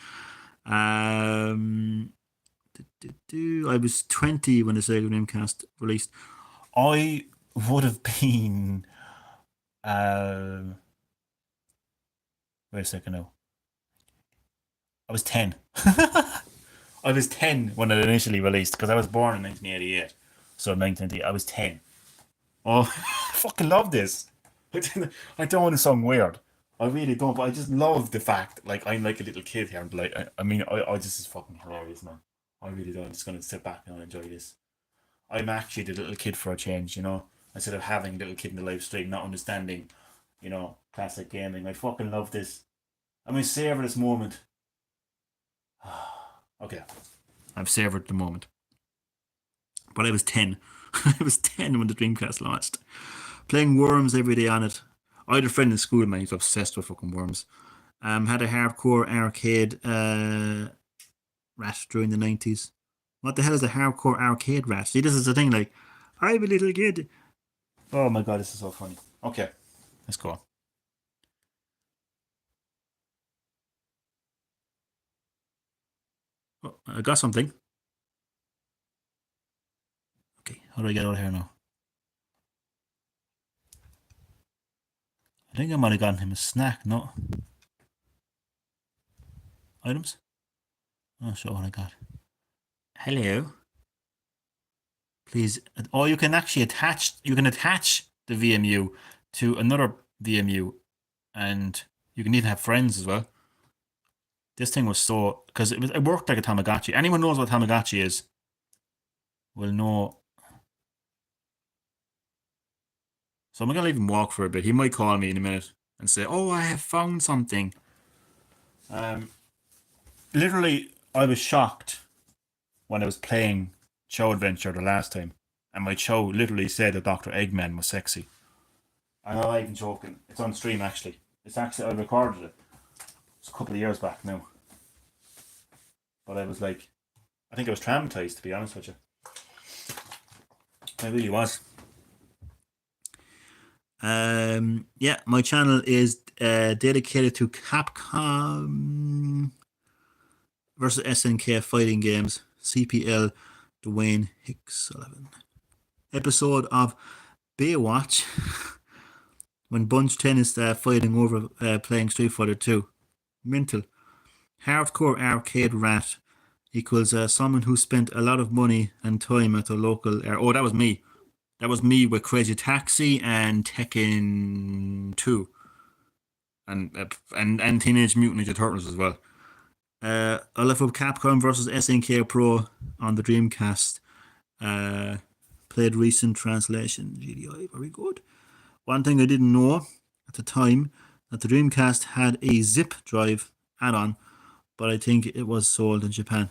I was 20 when the Sega Dreamcast released. I would have been. Wait a second now. I was 10. I was 10 when it initially released because I was born in 1988. So 1988, I was 10. Oh, I fucking love this. I don't want to sound weird. I really don't, but I just love the fact, like, I'm like a little kid here. And like, I just is fucking hilarious, man. I really don't. I'm just gonna sit back and enjoy this. I'm actually the little kid for a change, you know. Instead of having a little kid in the live stream, not understanding, you know, classic gaming. I fucking love this. I'm gonna savor this moment. Okay, I've savored the moment. But I was 10. I was 10 when the Dreamcast launched. Playing Worms every day on it. I had a friend in school, man, he's obsessed with fucking Worms. Had a hardcore arcade rat during the 90s. What the hell is a hardcore arcade rat? See, this is the thing, like, I'm a little kid. Oh my god, this is so funny. Okay, let's go. Oh, I got something. Okay, how do I get out of here now? I think I might have gotten him a snack, no? Items? Oh, show what I got. Hello. Please. Oh, you can actually attach the VMU to another VMU, and you can even have friends as well. This thing was so, because it worked like a Tamagotchi. Anyone knows what Tamagotchi is will know. So I'm gonna leave him walk for a bit. He might call me in a minute and say, "Oh, I have found something." Literally, I was shocked when I was playing Show Adventure the last time, and my Show literally said that Dr. Eggman was sexy. I'm not even joking. It's on stream actually. I recorded it. It's a couple of years back now. But I was like, I think I was traumatized, to be honest with you. I really was. Yeah, my channel is dedicated to Capcom versus SNK fighting games. CPL Dwayne Hicks 11. Episode of Baywatch when Bunch Tennis fighting over playing Street Fighter 2. Mental. Hardcore arcade rat equals someone who spent a lot of money and time at the local. Oh, that was me. That was me with Crazy Taxi and Tekken 2. And Teenage Mutant Ninja Turtles as well. I left up Capcom versus SNK Pro on the Dreamcast. Played recent translation. GDI, very good. One thing I didn't know at the time, that the Dreamcast had a zip drive add-on, but I think it was sold in Japan.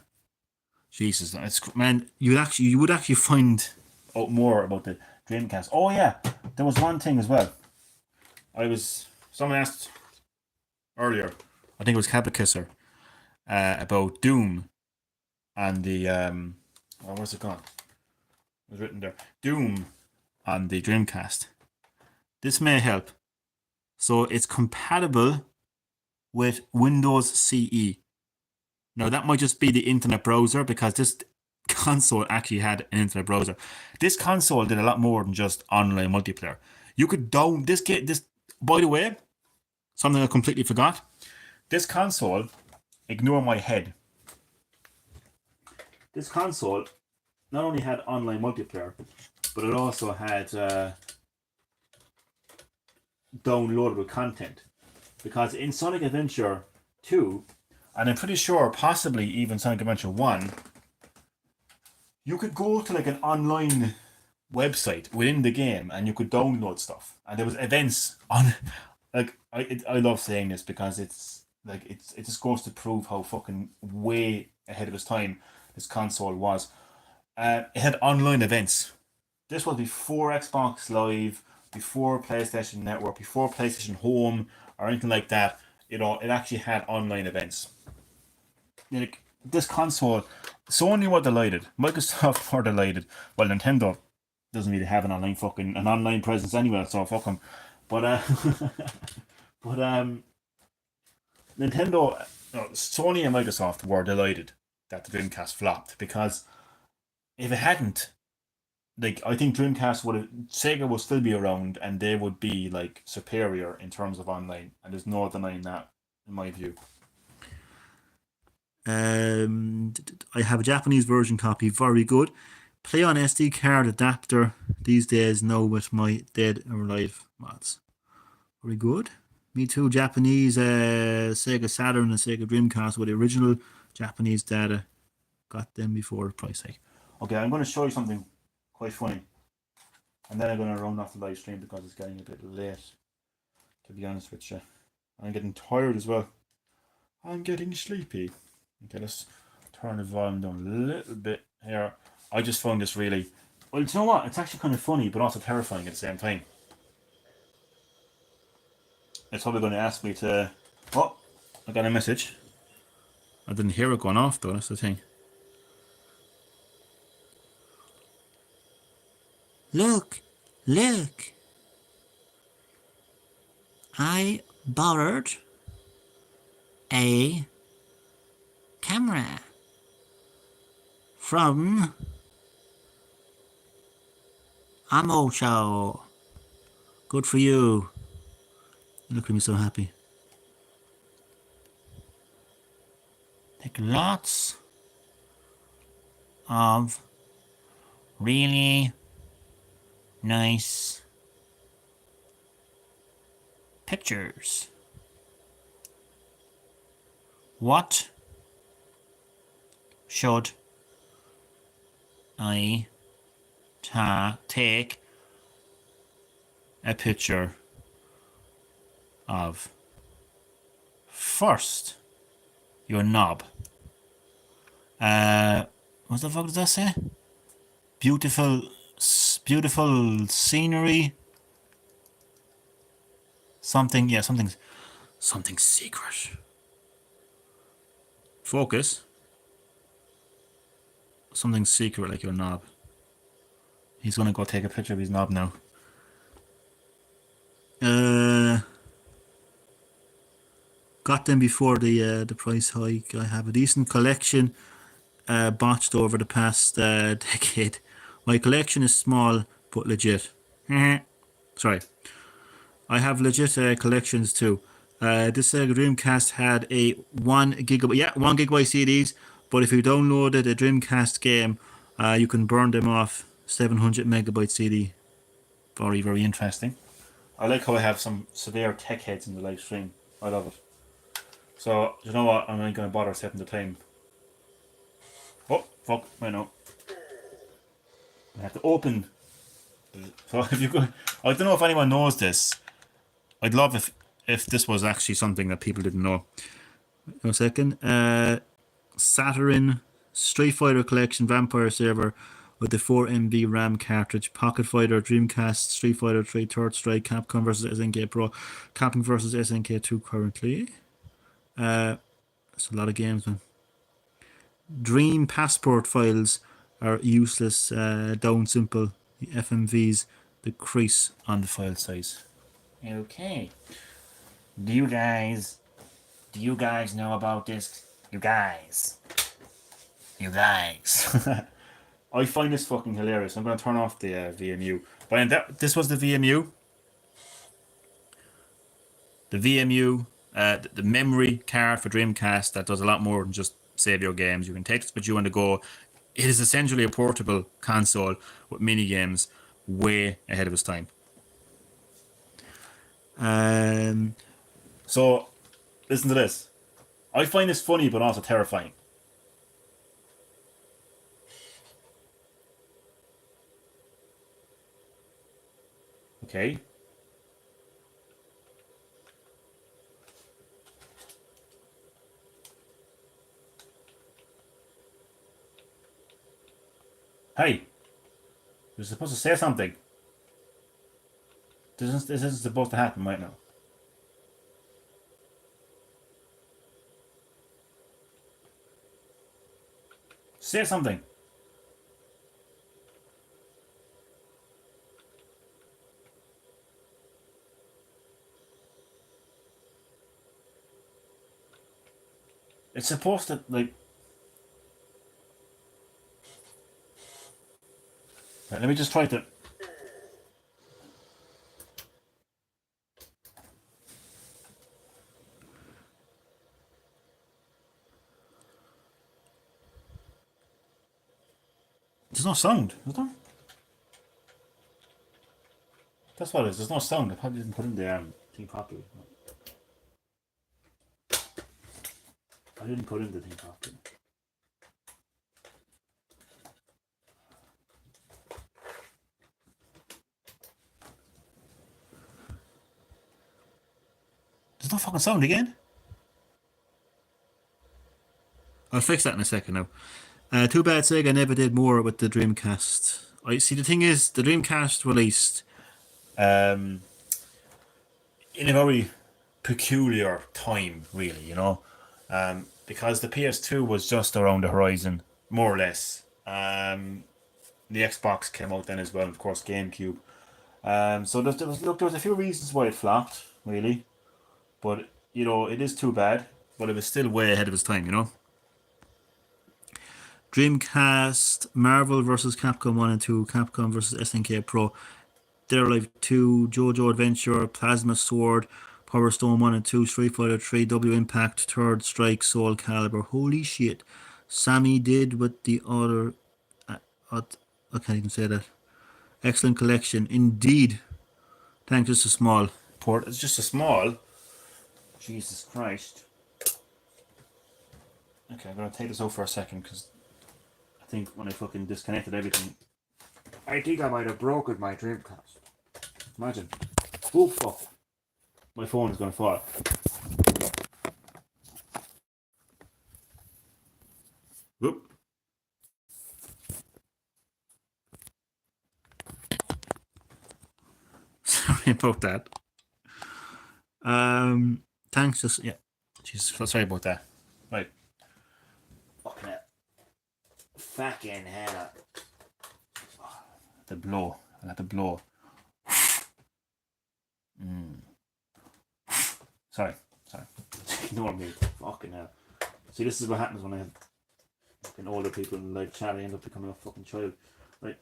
Jesus, man, you would actually find out more about the Dreamcast. Oh yeah, there was one thing as well. Someone asked earlier, I think it was Capacusser, about Doom and the what's it called? It was written there. Doom on the Dreamcast. This may help. So it's compatible with Windows CE. Now that might just be the internet browser, because this console actually had an internet browser. This console did a lot more than just online multiplayer. You could down this. By the way, something I completely forgot. This console, ignore my head. This console not only had online multiplayer, but it also had downloadable content. Because in Sonic Adventure 2, and I'm pretty sure possibly even Sonic Adventure 1, you could go to like an online website within the game and you could download stuff. And there was events on, like, I love saying this because it's like, it just goes to prove how fucking way ahead of its time this console was. It had online events. This was before Xbox Live, before PlayStation Network, before PlayStation Home, or anything like that. You know, it actually had online events. Like, this console, Sony were delighted, Microsoft were delighted. Well, Nintendo doesn't really have an online presence anyway, so fuck them. But Nintendo, no, Sony and Microsoft were delighted that the Dreamcast flopped, because if it hadn't, like, I think Sega would still be around and they would be like superior in terms of online, and there's no denying that in my view. I have a Japanese version copy, very good. Play on SD card adapter these days now with my Dead or Alive mods. Very good. Me too. Japanese Sega Saturn and Sega Dreamcast with the original Japanese data. Got them before the price hike. Okay, I'm going to show you something quite funny, and then I'm going to round off the live stream because it's getting a bit late, to be honest with you. I'm getting tired as well. I'm getting sleepy. Okay, let's turn the volume down a little bit here. I just found this really... Well, you know what? It's actually kind of funny, but also terrifying at the same time. It's probably going to ask me to... Oh, I got a message. I didn't hear it going off, though. That's the thing. Look, look. I borrowed a camera from Amocho. Good for you. Look at me so happy. Take lots of really nice pictures. What should I take a picture of first? Your knob. What the fuck does that say? Beautiful scenery. Something, yeah, something secret. Focus. Something secret like your knob. He's gonna go take a picture of his knob now. Got them before the price hike. I have a decent collection, botched over the past decade. My collection is small but legit. Sorry. I have legit collections too. This Sega Dreamcast had a 1 gigabyte, 1 gigabyte CDs, but if you downloaded a Dreamcast game, you can burn them off 700 megabyte CD. Very, very interesting. I like how I have some severe tech heads in the live stream. I love it. So, you know what? I'm not going to bother setting the time. Oh, fuck, I know. I have to open. So if you go, I don't know if anyone knows this. I'd love if this was actually something that people didn't know. No second. Saturn Street Fighter Collection Vampire Server with the 4 MB RAM cartridge. Pocket Fighter, Dreamcast, Street Fighter 3, Third Strike, Capcom vs SNK Pro, Capcom vs SNK 2 currently. It's a lot of games, man. Dream passport files are useless. Down simple. The FMVs, the crease on the file size. Okay. Do you guys know about this? You guys. I find this fucking hilarious. I'm going to turn off the VMU. But this was the VMU. The VMU, the memory card for Dreamcast that does a lot more than just save your games. You can take this with you on the go. It is essentially a portable console with mini games way ahead of its time. So, listen to this. I find this funny but also terrifying. Okay. Hey, you're supposed to say something. This isn't supposed to happen right now. Say something. It's supposed to, like... Right, let me just try to... There's no sound, is there? That's what it is. There's no sound. I probably didn't put in the thing properly. I didn't put in the thing properly. There's no fucking sound again. I'll fix that in a second now. Too bad Sega never did more with the Dreamcast. I see. The thing is, the Dreamcast released in a very peculiar time, really. You know, because the PS2 was just around the horizon, more or less. the Xbox came out then as well, and of course GameCube. So there was a few reasons why it flopped, really, but you know it is too bad. But it was still way ahead of its time, you know. Dreamcast, Marvel vs. Capcom 1 and 2, Capcom vs. SNK Pro, Dead or Alive 2, JoJo Adventure, Plasma Sword, Power Stone 1 and 2, Street Fighter 3, W Impact, Third Strike, Soul Calibur. Holy shit. Sammy did with the other. I can't even say that. Excellent collection. Indeed. Thanks, just a small port. It's just a small. Jesus Christ. Okay, I'm going to take this out for a second because I think when I fucking disconnected everything, I think I might have broken my Dreamcast. Imagine. Oh fuck. My phone is going to fall. Whoop. Sorry about that. Thanks, just yeah. Jesus, sorry about that. Right. Fucking hell. Fucking hell. The blow. I got the blow. Sorry. Ignore me. Fucking hell. See, this is what happens when I have fucking older people in live chat. I end up becoming a fucking child. Right.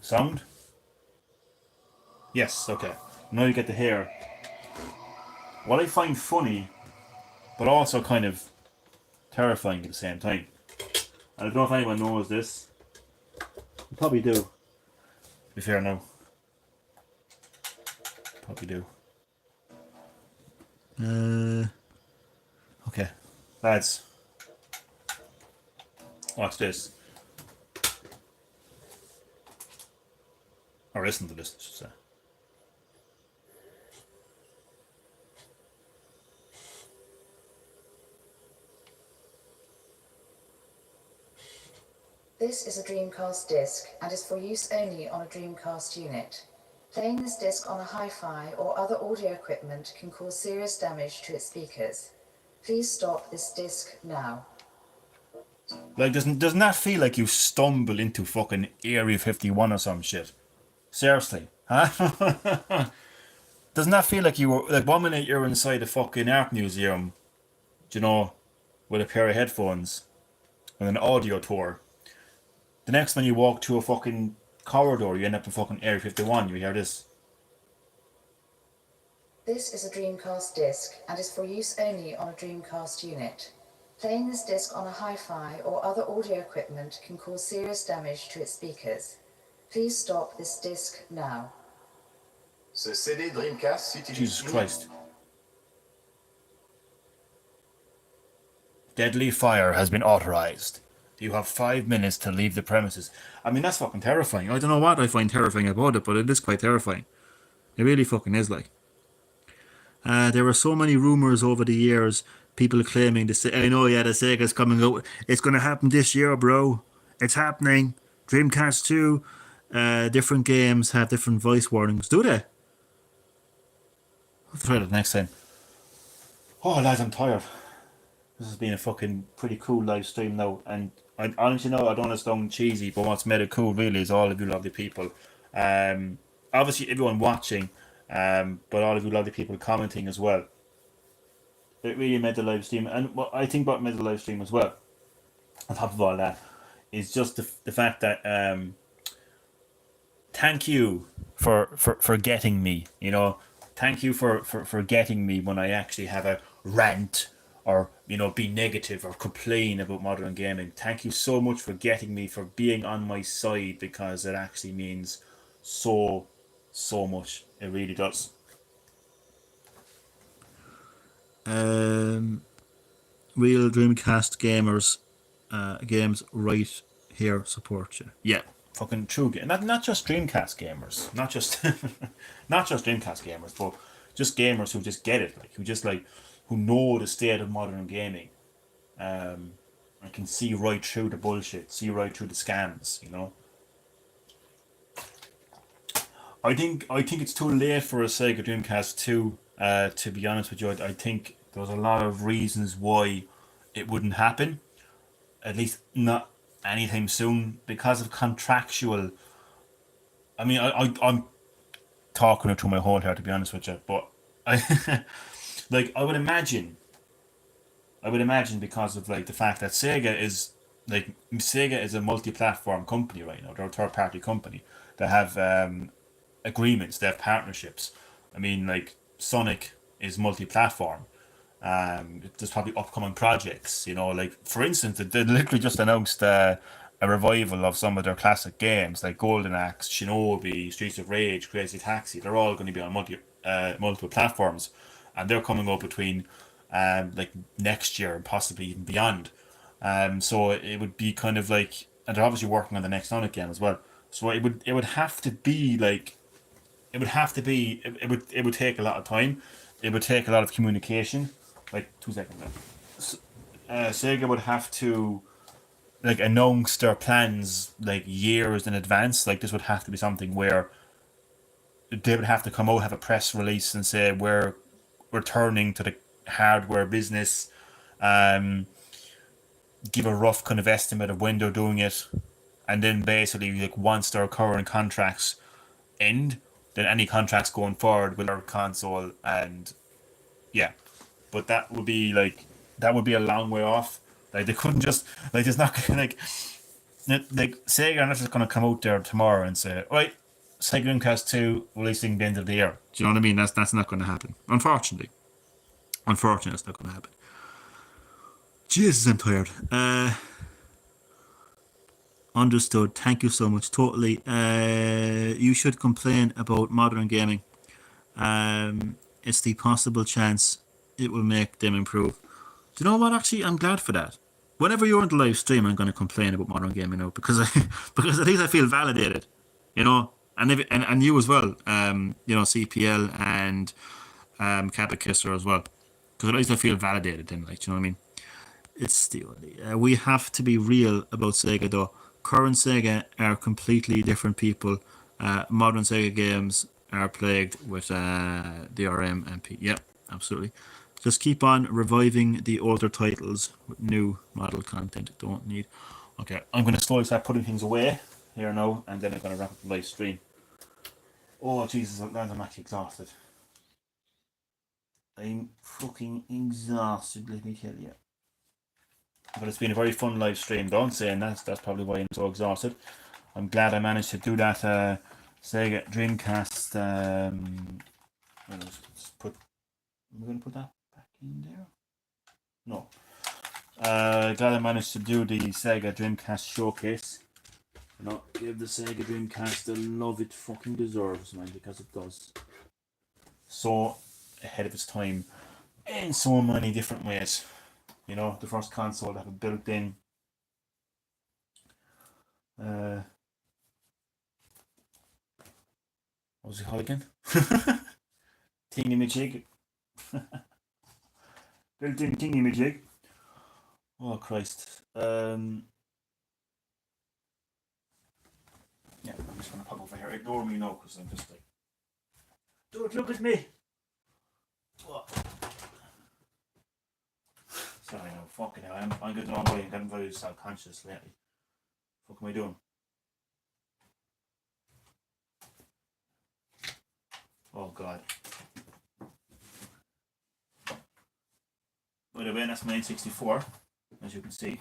Sound? Yes, okay. Now you get to hear what I find funny, but also kind of terrifying at the same time. I don't know if anyone knows this. You probably do. To be fair now. Probably do. Okay. Lads. Watch this. Or listen to this, I should say. This is a Dreamcast disc and is for use only on a Dreamcast unit. Playing this disc on a hi-fi or other audio equipment can cause serious damage to its speakers. Please stop this disc now. Like, doesn't that feel like you stumble into fucking Area 51 or some shit? Seriously, huh? Doesn't that feel like you were, like, 1 minute you're inside a fucking art museum, you know, with a pair of headphones and an audio tour. The next one you walk to a fucking corridor, you end up in fucking Area 51, you hear this. This is a Dreamcast disc and is for use only on a Dreamcast unit. Playing this disc on a hi-fi or other audio equipment can cause serious damage to its speakers. Please stop this disc now. Ce CD Dreamcast s'utilise. Jesus Christ. Deadly fire has been authorized. You have 5 minutes to leave the premises. I mean, that's fucking terrifying. I don't know what I find terrifying about it, but it is quite terrifying. It really fucking is, like. There were so many rumors over the years, people claiming the I know, yeah, the Sega's coming out. It's going to happen this year, bro. It's happening. Dreamcast 2. Different games have different voice warnings. Do they? I'll try that next time. Oh, lads, I'm tired. This has been a fucking pretty cool live stream now, and I honestly know I don't want to sound cheesy, but what's made it cool really is all of you lovely people. Obviously everyone watching, but all of you lovely people commenting as well. It really made the live stream, and what I think what made the live stream as well, on top of all that, is just the fact that thank you for getting me, you know. Thank you for getting me when I actually have a rant or, you know, be negative or complain about modern gaming. Thank you so much for getting me, for being on my side, because it actually means so much. It really does. Real Dreamcast gamers, games right here support you. Yeah, fucking true. Not just Dreamcast gamers, not just not just Dreamcast gamers, but just gamers who just get it, like who know the state of modern gaming, and can see right through the bullshit, see right through the scams. You know. I think it's too late for a Sega Dreamcast 2. To be honest with you, I think there's a lot of reasons why it wouldn't happen. At least not anytime soon because of contractual. I mean, I'm talking it through my whole heart, to be honest with you, but I like I would imagine because of like the fact that Sega is a multi-platform company right now. They're a third-party company. They have agreements. They have partnerships. I mean, like Sonic is multi-platform. There's probably upcoming projects. Like for instance, they literally just announced a revival of some of their classic games like Golden Axe, Shinobi, Streets of Rage, Crazy Taxi. They're all going to be on multiple platforms, and they're coming up between like next year and possibly even beyond. So it would be kind of like, and they're obviously working on the next Sonic game as well. So it would have to be like it would take a lot of time. It would take a lot of communication. Like 2 seconds now. Sega would have to like announce their plans like years in advance. Like this would have to be something where they would have to come out, have a press release, and say we're returning to the hardware business. Um, Give a rough kind of estimate of when they're doing it, and then basically like once their current contracts end, then any contracts going forward with our console, and yeah. But that would be a long way off. Like they couldn't just like there's not gonna like Sega are not just gonna come out there tomorrow and say, right, Sega Dreamcast 2 releasing the end of the year. Do you know what I mean? That's not going to happen. Unfortunately, it's not going to happen. Jesus, I'm tired. Understood. Thank you so much. Totally. You should complain about modern gaming. It's the possible chance it will make them improve. Do you know what? Actually, I'm glad for that. Whenever you're on the live stream, I'm going to complain about modern gaming now because because at least I feel validated, and you as well. CPL and Kappa Kisser as well, because at least I feel validated. Then, like, do you know what I mean? It's the only. We have to be real about Sega though. Current Sega are completely different people. Modern Sega games are plagued with DRM and P. Yep, absolutely. Just keep on reviving the older titles with new model content. Don't need. Okay, I'm gonna slowly start putting things away here now, and then I'm gonna wrap up the live stream. Oh Jesus, I'm actually exhausted. I'm fucking exhausted, let me tell you. But it's been a very fun live stream, though. Saying that's probably why I'm so exhausted. I'm glad I managed to do that Sega Dreamcast. Let's put. Am I going to put that back in there? No. Glad I managed to do the Sega Dreamcast showcase. Give the Sega Dreamcast the love it fucking deserves, man, because it does. So ahead of its time in so many different ways. The first console to have a built-in what was it called again? Thingy-majig. Built-in thingy-majig. Oh Christ. Yeah, I'm just gonna pop over here. Ignore me now, because I'm just like, don't look at me. Oh. Sorry, no, fucking hell. I'm getting the wrong way. I'm getting very self-conscious lately. What am I doing? Oh God. By the way, that's my N64, as you can see.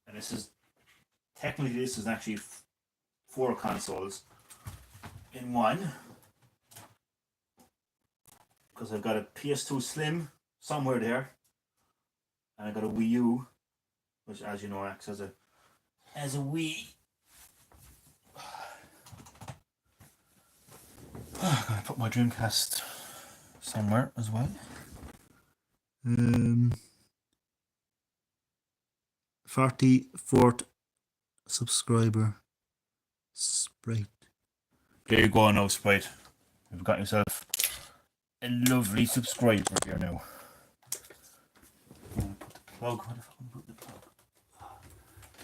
And this is actually 4 consoles in one. Because I've got a PS2 Slim somewhere there, and I got a Wii U, which, as you know, acts as a Wii. I'm gonna put my Dreamcast somewhere as well. 44th subscriber, Sprite. There you go now, Sprite. You've got yourself a lovely subscriber here now. Put the plug. Where the fuck put the plug?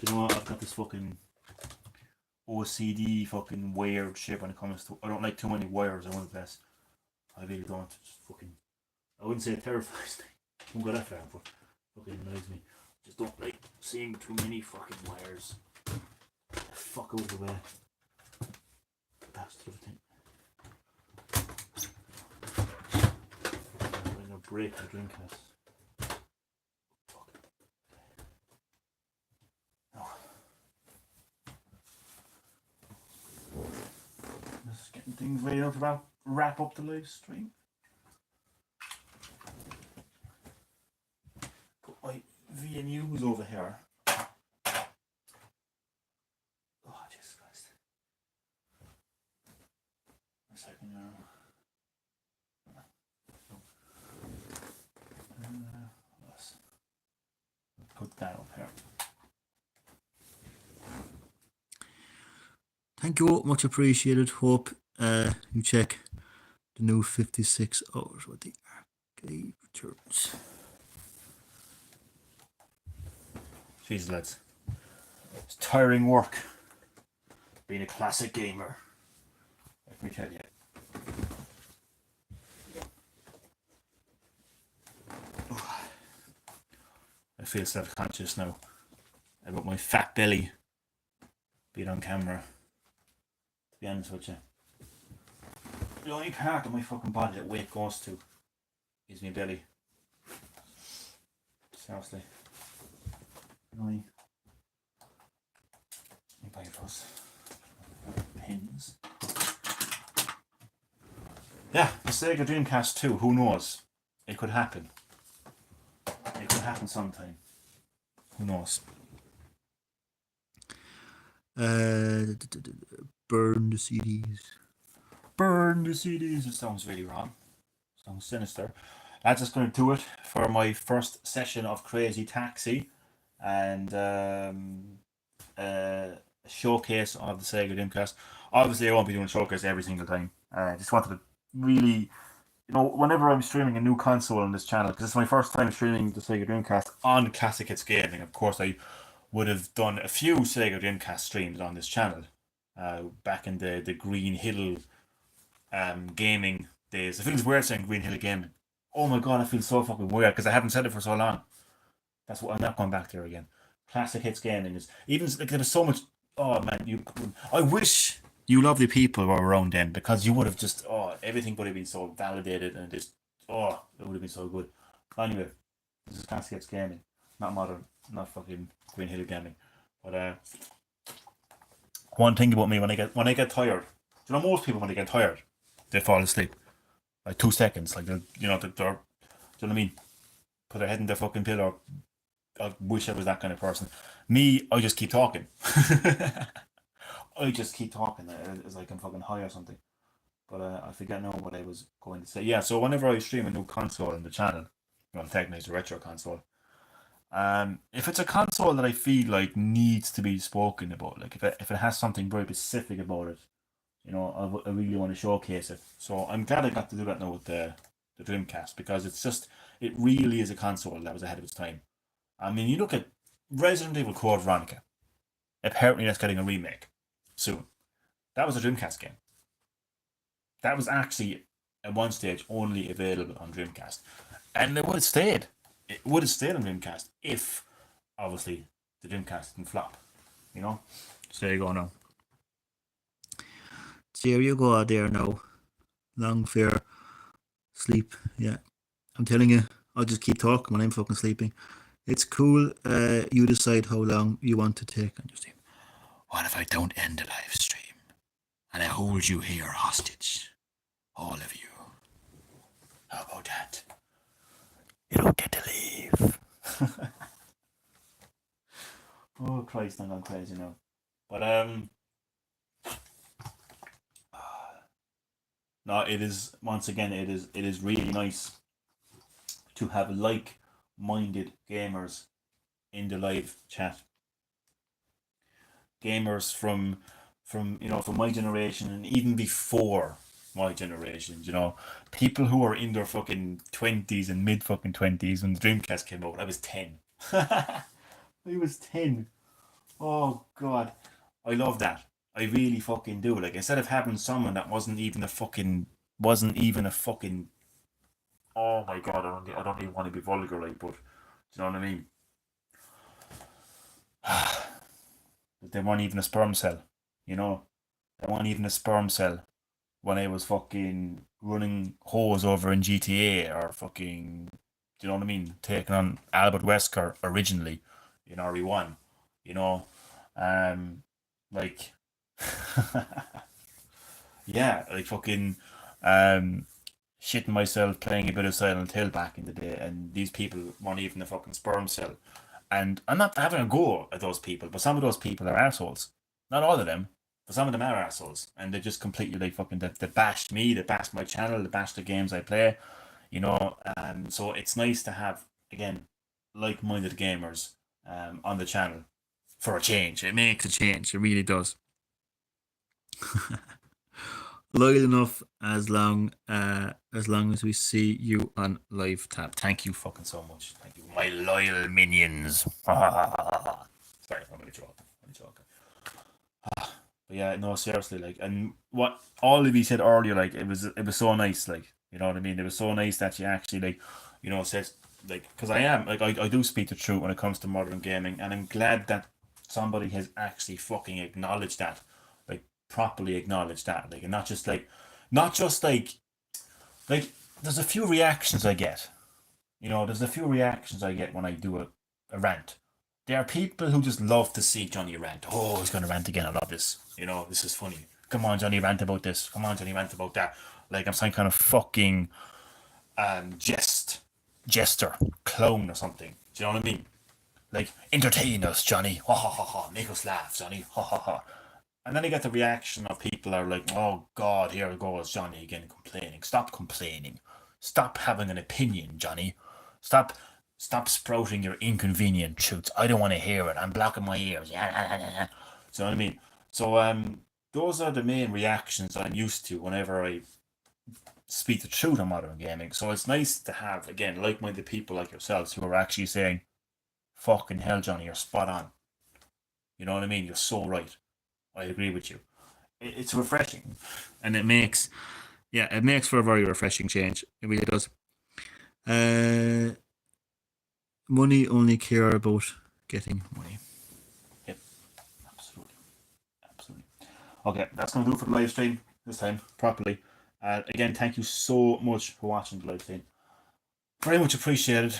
You know what? I've got this fucking OCD fucking weird shit when it comes to. I don't like too many wires in one place. I really don't. Just fucking I wouldn't say it terrifies me. Don't go that far, but fucking annoys me. Just don't like seeing too many fucking wires. Fuck out of the way. That's the other thing. I'm gonna break the Dreamcast. Fuck. No. Just getting things ready to wrap up the live stream. Put my VMUs over here. Oh, Jesus Christ. A second now. Let's put that up here. Thank you, much appreciated. Hope you check the new 56 hours with the arcade returns. Jeez, lads. It's tiring work being a classic gamer. Let me tell you. I feel self-conscious now about my fat belly being on camera. To be honest with you, the only part of my fucking body that weight goes to is my belly. Seriously. Annoying. Let me buy those pins. Yeah, the Sega Dreamcast 2, who knows? It could happen. It could happen sometime. Who knows? Burn the CDs. Burn the CDs. It sounds really wrong. Sounds sinister. That's just going to do it for my first session of Crazy Taxi and showcase of the Sega Dreamcast. Obviously, I won't be doing a showcase every single time. I just wanted to really, whenever I'm streaming a new console on this channel, because it's my first time streaming the Sega Dreamcast on Classic Hits Gaming. Of course, I would have done a few Sega Dreamcast streams on this channel back in the Green Hill gaming days. I feel it's weird saying Green Hill Gaming. Oh my god, I feel so fucking weird because I haven't said it for so long. That's what I'm not going back there again. Classic Hits Gaming is even like there was so much. Oh man, I wish you lovely people were around then because you would have just everything would have been so validated and just it would have been so good. Anyway, this is Classic Hits Gaming, not modern, not fucking Green Hill Gaming. But one thing about me when I get tired, most people when they get tired, they fall asleep. Like 2 seconds, like they're, do you know what I mean? Put their head in their fucking pillow. I wish I was that kind of person. Me, I just keep talking. I just keep talking. It's like I'm fucking high or something. But I forget now what I was going to say. Yeah, so whenever I stream a new console on the channel, technically it's a retro console. If it's a console that I feel like needs to be spoken about, like if it has something very specific about it, I really want to showcase it. So I'm glad I got to do that now with the Dreamcast because it really is a console that was ahead of its time. I mean, you look at Resident Evil Code Veronica. Apparently that's getting a remake soon. That was a Dreamcast game. That was actually at one stage only available on Dreamcast. And it would have stayed. It would have stayed on Dreamcast if, obviously, the Dreamcast didn't flop. So there you go now. There you go there now. Long fair sleep. Yeah. I'm telling you, I'll just keep talking when I'm fucking sleeping. It's cool. You decide how long you want to take on your stream. What if I don't end the live stream and I hold you here hostage? All of you. How about that? You don't get to leave. Oh Christ, I'm going crazy now. But no, it is once again it is really nice to have like-minded gamers in the live chat. Gamers from my generation and even before my generation, people who are in their fucking 20s and mid fucking 20s when the Dreamcast came out. I was 10. I was 10. Oh god, I love that. I really fucking do. Like, instead of having someone that wasn't even a fucking oh my god, I don't even want to be vulgar, like, but do you know what I mean? They weren't even a sperm cell, you know. They weren't even a sperm cell when I was fucking running hoes over in GTA or fucking, do you know what I mean? Taking on Albert Wesker originally in RE1, you know. Like, yeah, like fucking, shitting myself playing a bit of Silent Hill back in the day, and these people weren't even a fucking sperm cell. And I'm not having a go at those people, but some of those people are assholes. Not all of them, but some of them are assholes, and they just completely like fucking they bashed me, they bashed my channel, they bashed the games I play, you know. So it's nice to have again like-minded gamers on the channel for a change. It makes a change. It really does. Loyal enough as long as we see you on live tab. Thank you fucking so much. Thank you, my loyal minions. Sorry, I'm really joking. But yeah, no, seriously, like, and what all of you said earlier, like, it was so nice, like, you know what I mean? It was so nice that you actually, like, you know, said, like, because I am, like, I do speak the truth when it comes to modern gaming, and I'm glad that somebody has actually fucking acknowledged that, like, properly acknowledged that, like, and not just like, there's a few reactions I get, you know, there's a few reactions I get when I do a rant. There are people who just love to see Johnny rant. Oh, he's going to rant again. I love this. You know, this is funny. Come on, Johnny, rant about this. Come on, Johnny, rant about that. Like I'm some kind of fucking jester, clown or something. Do you know what I mean? Like, entertain us, Johnny. Ha ha ha ha. Make us laugh, Johnny. Ha ha ha. And then you get the reaction of people are like, oh God, here goes Johnny again complaining. Stop complaining. Stop having an opinion, Johnny. Stop sprouting your inconvenient truths. I don't want to hear it. I'm blocking my ears. Yeah, so you know what I mean? So those are the main reactions I'm used to whenever I speak the truth on modern gaming. So it's nice to have, again, like-minded people like yourselves who are actually saying, fucking hell, Johnny, you're spot on. You know what I mean? You're so right. I agree with you. It's refreshing. And it makes for a very refreshing change. It really does. Money only care about getting money. Yep. Absolutely. Okay, that's going to do it for the live stream this time, properly. Again, thank you so much for watching the live stream. Very much appreciated.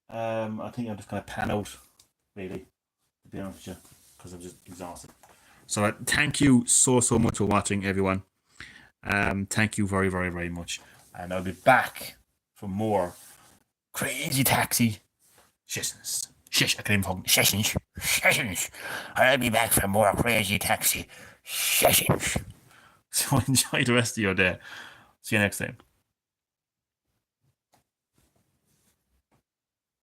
I think I'm just going to pan out, really, to be honest with you, because I'm just exhausted. So thank you so much for watching, everyone. Thank you very, very, very much. And I'll be back for more Crazy Taxi sessions. Sessions. I'll be back for more Crazy Taxi sessions. So enjoy the rest of your day. See you next time.